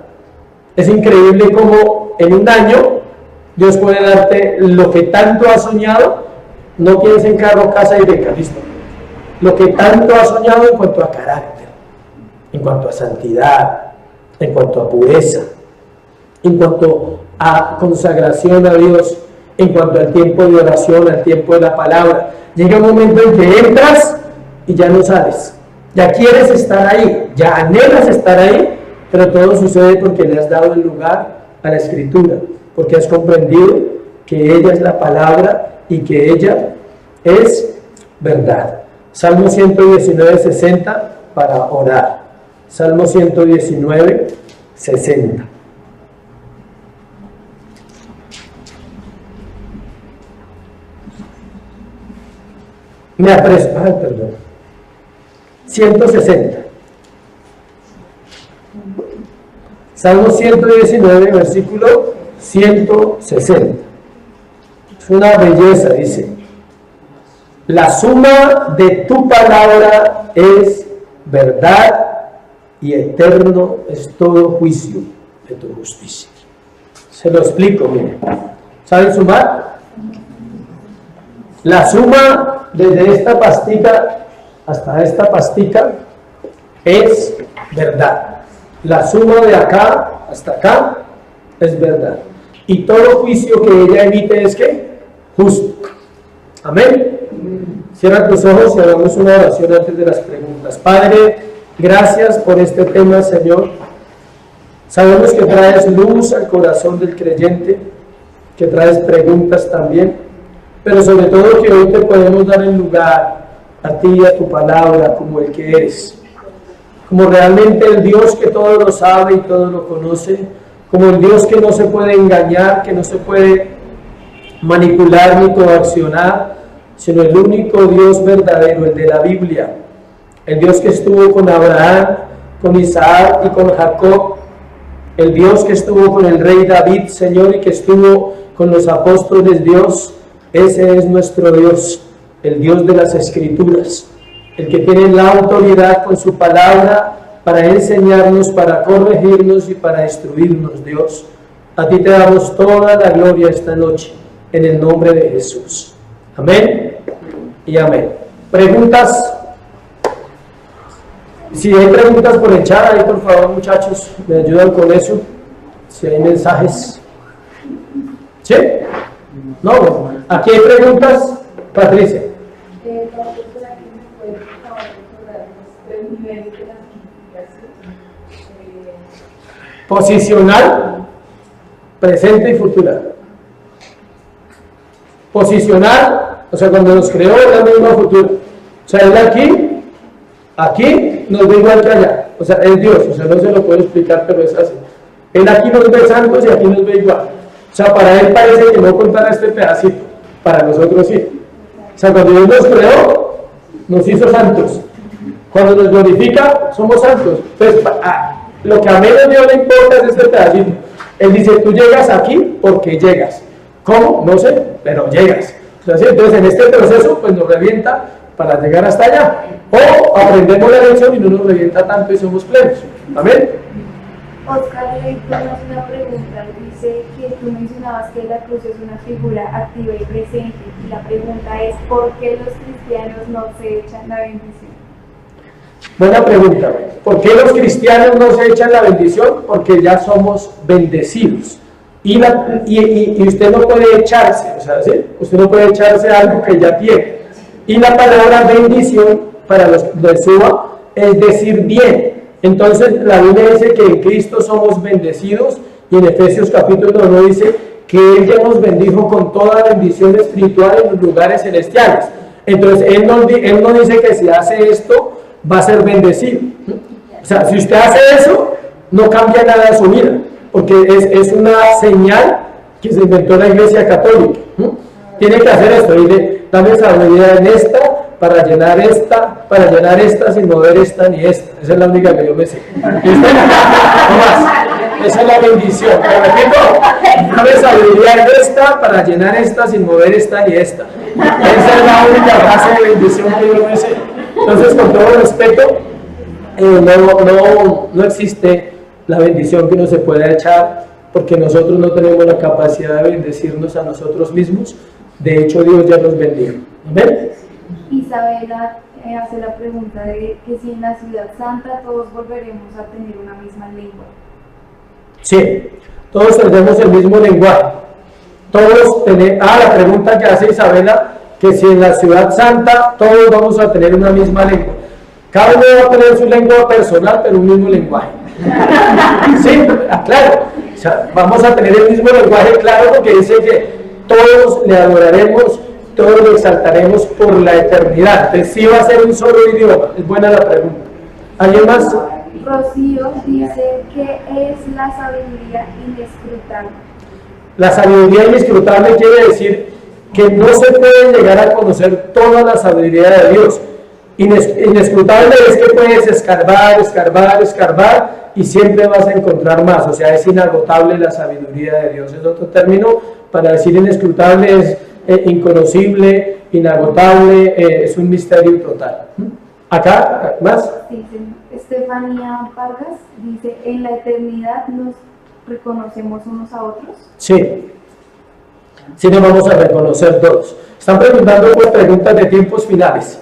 Es increíble cómo en un año Dios puede darte lo que tanto has soñado. No pienses en carro, casa y beca, listo. Lo que tanto has soñado en cuanto a carácter, en cuanto a santidad, en cuanto a pureza, en cuanto a consagración a Dios, en cuanto al tiempo de oración, al tiempo de la palabra. Llega un momento en que entras y ya no sales. Ya quieres estar ahí, ya anhelas estar ahí, pero todo sucede porque le has dado el lugar a la Escritura, porque has comprendido que ella es la palabra y que ella es verdad. Salmo 119:60 para orar. Salmo 119:60. Me aprecio, perdón. 160. Salmo 119, versículo 160. Es una belleza, dice. La suma de tu palabra es verdad y eterno es todo juicio de tu justicia. Se lo explico, miren. ¿Saben sumar? La suma desde esta pastica hasta esta pastica es verdad. La suma de acá hasta acá es verdad. Y todo juicio que ella emite es ¿qué? Justo. Amén. Cierra tus ojos y hagamos una oración antes de las preguntas. Padre, gracias por este tema, Señor. Sabemos que traes luz al corazón del creyente, que traes preguntas también, pero sobre todo que hoy te podemos dar el lugar a ti y a tu palabra como el que eres, como realmente el Dios que todo lo sabe y todo lo conoce, como el Dios que no se puede engañar, que no se puede manipular ni coaccionar, sino el único Dios verdadero, el de la Biblia, el Dios que estuvo con Abraham, con Isaac y con Jacob, el Dios que estuvo con el rey David, Señor, y que estuvo con los apóstoles. Dios, ese es nuestro Dios, el Dios de las Escrituras, el que tiene la autoridad con su palabra para enseñarnos, para corregirnos y para instruirnos. Dios, a ti te damos toda la gloria esta noche, en el nombre de Jesús. Amén y amén. ¿Preguntas? Si hay preguntas por el chat, ahí por favor, muchachos, me ayudan con eso. Si hay mensajes. ¿Sí? No, aquí hay preguntas, Patricia. Posicional, presente y futura. Posicional, o sea, cuando nos creó es la misma futura. O sea, él aquí nos ve igual que allá. O sea, es Dios, o sea, no se lo puedo explicar, pero es así. Él aquí nos ve santos y aquí nos ve igual. O sea, para él parece que no contara este pedacito, para nosotros sí. O sea, cuando Dios nos creó, nos hizo santos. Cuando nos glorifica, somos santos. Entonces, lo que a menos Dios le importa es este pedacito. Él dice, tú llegas aquí porque llegas. ¿Cómo? No sé, pero llegas. O sea, ¿sí? Entonces, en este proceso, pues nos revienta para llegar hasta allá. O aprendemos la lección y no nos revienta tanto y somos plenos. ¿Amén? Oscar Leighton hace una pregunta, dice que tú mencionabas que la cruz es una figura activa y presente, y la pregunta es, ¿por qué los cristianos no se echan la bendición? Buena pregunta. ¿Por qué los cristianos no se echan la bendición? Porque ya somos bendecidos. Y usted no puede echarse, o sea, ¿sí? Usted no puede echarse algo que ya tiene. Y la palabra bendición, para los de Suba, es decir bien. Entonces la Biblia dice que en Cristo somos bendecidos, y en Efesios capítulo 1 dice que Él ya nos bendijo con toda bendición espiritual en los lugares celestiales. Entonces Él no dice que si hace esto va a ser bendecido. O sea, si usted hace eso, no cambia nada de su vida, porque es una señal que se inventó la Iglesia Católica. Tiene que hacer esto, dice, dame sabiduría en esta, para llenar esta sin mover esta ni esta. Esa es la única que yo me sé. ¿Listo? No más. Esa es la bendición. Te repito, dame sabiduría en esta, para llenar esta sin mover esta ni esta. Esa es la única frase de bendición que yo me sé. Entonces, con todo respeto, no existe la bendición que uno se pueda echar, porque nosotros no tenemos la capacidad de bendecirnos a nosotros mismos. De hecho, Dios ya nos bendijo. ¿Amén? Isabela hace la pregunta de que si en la ciudad santa todos volveremos a tener una misma lengua. Sí, todos tendremos el mismo lenguaje. Todos tenemos. La pregunta que hace Isabela, que si en la ciudad santa todos vamos a tener una misma lengua. Cada uno va a tener su lengua personal, pero un mismo lenguaje. Sí, claro. O sea, vamos a tener el mismo lenguaje, claro, porque dice que todos le adoraremos, todos lo exaltaremos por la eternidad. Entonces sí va a ser un solo idioma. Es buena la pregunta. ¿Alguien más? Rocío dice que es la sabiduría inescrutable. La sabiduría inescrutable quiere decir que no se puede llegar a conocer toda la sabiduría de Dios. Inescrutable es que puedes escarbar y siempre vas a encontrar más. O sea, es inagotable la sabiduría de Dios. Es otro término para decir inescrutable, es inconocible, inagotable, es un misterio total. ¿Acá? ¿Más? Sí, Estefanía Vargas dice, ¿en la eternidad nos reconocemos unos a otros? Sí. Sí, nos vamos a reconocer todos. Están preguntando por preguntas de tiempos finales.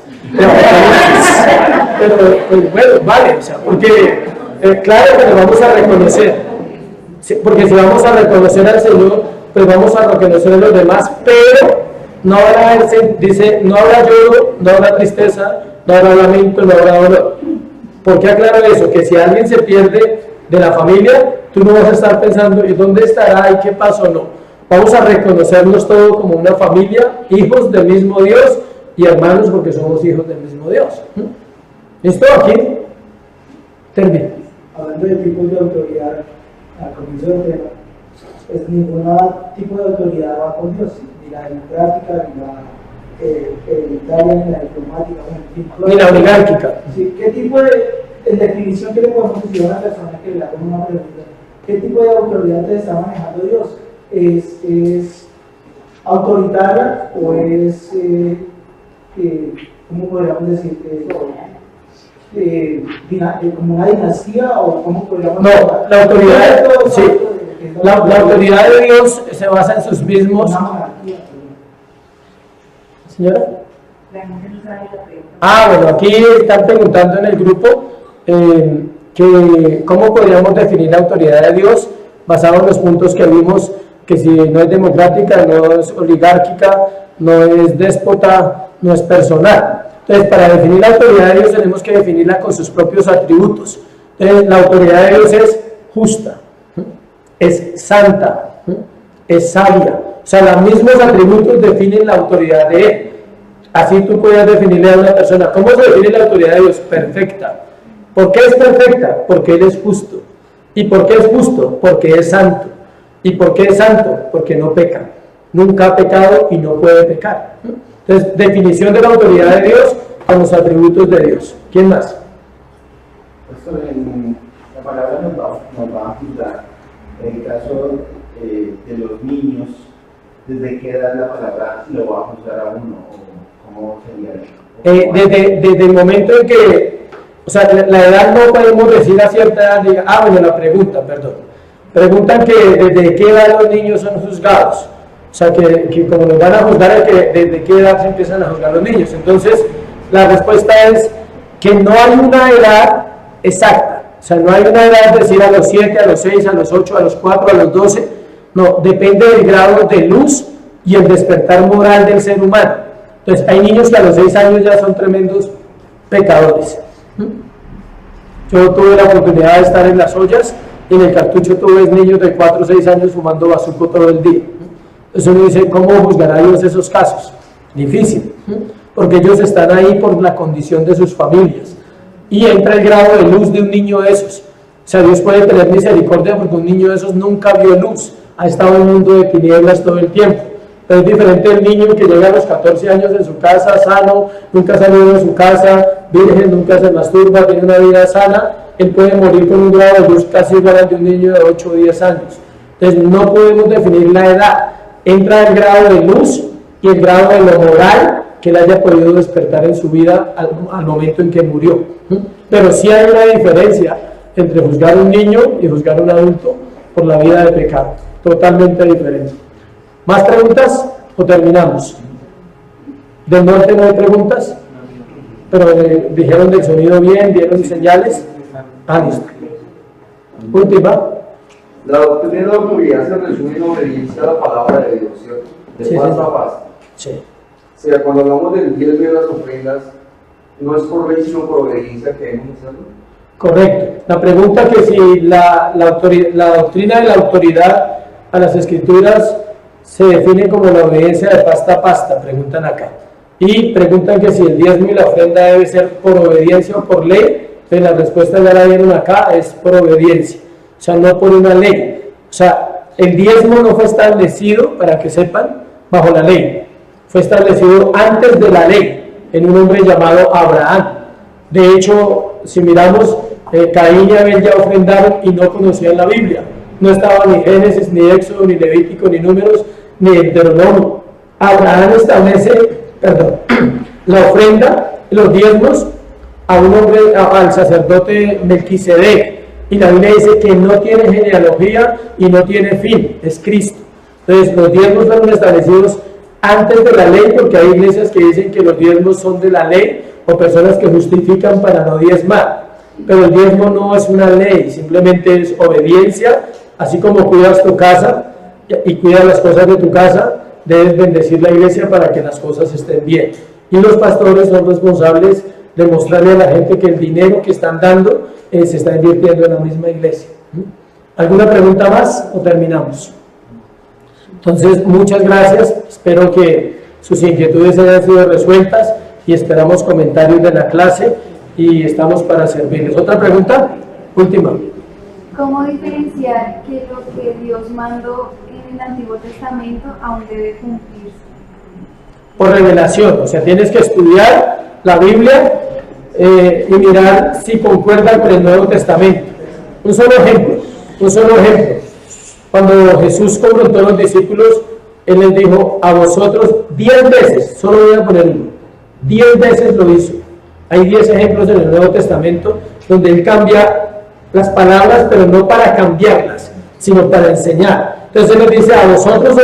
Pero pues, bueno, vale, o sea, porque claro que nos vamos a reconocer. Sí, porque si vamos a reconocer al Señor, pues vamos a reconocer a los demás, pero no habrá, dice, no habrá lloro, no habrá tristeza, no habrá lamento, no habrá dolor. ¿Por qué aclaro eso? Que si alguien se pierde de la familia, tú no vas a estar pensando, ¿y dónde estará? ¿Y qué pasó? No. Vamos a reconocernos todos como una familia, hijos del mismo Dios y hermanos porque somos hijos del mismo Dios. ¿Listo? Aquí termino. Hablando de tipos de autoridad, al comienzo del tema, pues ningún tipo de autoridad va con Dios, la democrática, ni la hereditaria, ni la diplomática, ni la oligárquica. Sí, ¿qué tipo en definición que le podemos decir a una persona que le haga una pregunta? ¿Qué tipo de autoridad te está manejando Dios? ¿Es autoritaria o es, ¿cómo podríamos decir? ¿Como una dinastía o cómo podríamos decir? No, la autoridad, sí, la autoridad de Dios se basa en sus mismos. ¿Señora? Bueno, aquí están preguntando en el grupo que cómo podríamos definir la autoridad de Dios basado en los puntos que vimos, que si no es democrática, no es oligárquica, no es déspota, no es personal. Entonces, para definir la autoridad de Dios tenemos que definirla con sus propios atributos. Entonces, la autoridad de Dios es justa, es santa, es sabia. O sea, los mismos atributos definen la autoridad de Él. Así tú puedes definirle a una persona. ¿Cómo se define la autoridad de Dios? Perfecta. ¿Por qué es perfecta? Porque Él es justo. ¿Y por qué es justo? Porque es santo. ¿Y por qué es santo? Porque no peca. Nunca ha pecado y no puede pecar. Entonces, definición de la autoridad de Dios con los atributos de Dios. ¿Quién más? La palabra nos va a juzgar. En el caso de los niños, ¿desde qué edad la palabra lo va a juzgar a uno? ¿Cómo sería? Desde el momento en que, o sea, la edad no podemos decir a cierta edad, diga, bueno, la pregunta, perdón. Preguntan que desde qué edad los niños son juzgados. O sea, que como nos van a juzgar, desde qué edad se empiezan a juzgar los niños. Entonces, la respuesta es que no hay una edad exacta. O sea, no hay una edad, decir a los 7, a los 6, a los 8, a los 4, a los 12. No, depende del grado de luz y el despertar moral del ser humano. Entonces, hay niños que a los 6 años ya son tremendos pecadores. Yo tuve la oportunidad de estar en las ollas y en el cartucho tú ves niños de 4 o 6 años fumando bazuco todo el día. Entonces uno dice, ¿cómo juzgará Dios esos casos? Difícil, porque ellos están ahí por la condición de sus familias. Y entra el grado de luz de un niño de esos. O sea, Dios puede tener misericordia porque un niño de esos nunca vio luz. Ha estado en un mundo de tinieblas todo el tiempo. Pero es diferente el niño que llega a los 14 años en su casa, sano, nunca ha salido de su casa, virgen, nunca se masturba, tiene una vida sana. Él puede morir con un grado de luz casi igual al de un niño de 8 o 10 años. Entonces no podemos definir la edad. Entra el grado de luz y el grado de lo moral que él haya podido despertar en su vida al momento en que murió. Pero sí hay una diferencia entre juzgar a un niño y juzgar a un adulto por la vida de pecado. Totalmente diferente. ¿Más preguntas o terminamos? ¿Del norte no hay preguntas? Pero dijeron del sonido bien, dieron señales. Listo. Última. La doctrina de la autoridad se resume en obediencia a la palabra de Dios, ¿cierto? De Sí, paz a paz. Sí. O sea, cuando hablamos del diezmo y de las ofrendas, no es por ley, sino por obediencia que debemos hacerlo. Correcto. La pregunta que si la doctrina de la autoridad a las escrituras se define como la obediencia de pasta a pasta, preguntan acá. Y preguntan que si el diezmo y la ofrenda debe ser por obediencia o por ley. Entonces la respuesta ya la dieron acá, es por obediencia. O sea, no por una ley. O sea, el diezmo no fue establecido, para que sepan, bajo la ley. Fue establecido antes de la ley, en un hombre llamado Abraham. De hecho, si miramos, Caín y Abel ya ofrendaron y no conocían la Biblia. No estaba ni Génesis, ni Éxodo, ni Levítico, ni Números, ni Deuteronomio. Abraham establece, la ofrenda, los diezmos, a un hombre, al sacerdote Melquisedec. Y la Biblia dice que no tiene genealogía y no tiene fin, es Cristo. Entonces, los diezmos fueron establecidos antes de la ley, porque hay iglesias que dicen que los diezmos son de la ley, o personas que justifican para no diezmar. Pero el diezmo no es una ley, simplemente es obediencia. Así como cuidas tu casa y cuidas las cosas de tu casa, debes bendecir la iglesia para que las cosas estén bien. Y los pastores son responsables de mostrarle a la gente que el dinero que están dando se está invirtiendo en la misma iglesia. ¿Alguna pregunta más o terminamos? Entonces, muchas gracias. Espero que sus inquietudes hayan sido resueltas y esperamos comentarios de la clase y estamos para servirles. ¿Otra pregunta? Última. ¿Cómo diferenciar que lo que Dios mandó en el Antiguo Testamento aún debe cumplirse? por revelación, o sea, tienes que estudiar la Biblia y mirar si concuerda con el Nuevo Testamento. Un solo ejemplo. Cuando Jesús confrontó a los discípulos, Él les dijo a vosotros 10 veces, solo voy a poner uno, 10 veces lo hizo. Hay 10 ejemplos en el Nuevo Testamento donde Él cambia las palabras, pero no para cambiarlas, sino para enseñar. Entonces Él les dice, a vosotros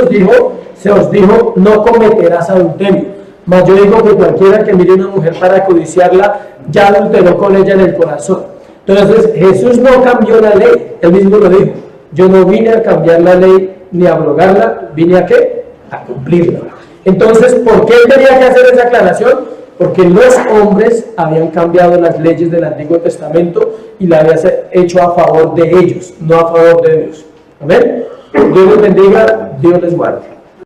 se os dijo, no cometerás adulterio. Mas yo digo que cualquiera que mire a una mujer para codiciarla, ya adulteró con ella en el corazón. Entonces Jesús no cambió la ley, Él mismo lo dijo. Yo no vine a cambiar la ley ni a abrogarla, vine a ¿qué? A cumplirla. Entonces, ¿por qué Él tenía que hacer esa aclaración? Porque los hombres habían cambiado las leyes del Antiguo Testamento y la habían hecho a favor de ellos, no a favor de Dios. Amén. Dios les bendiga, Dios les guarde.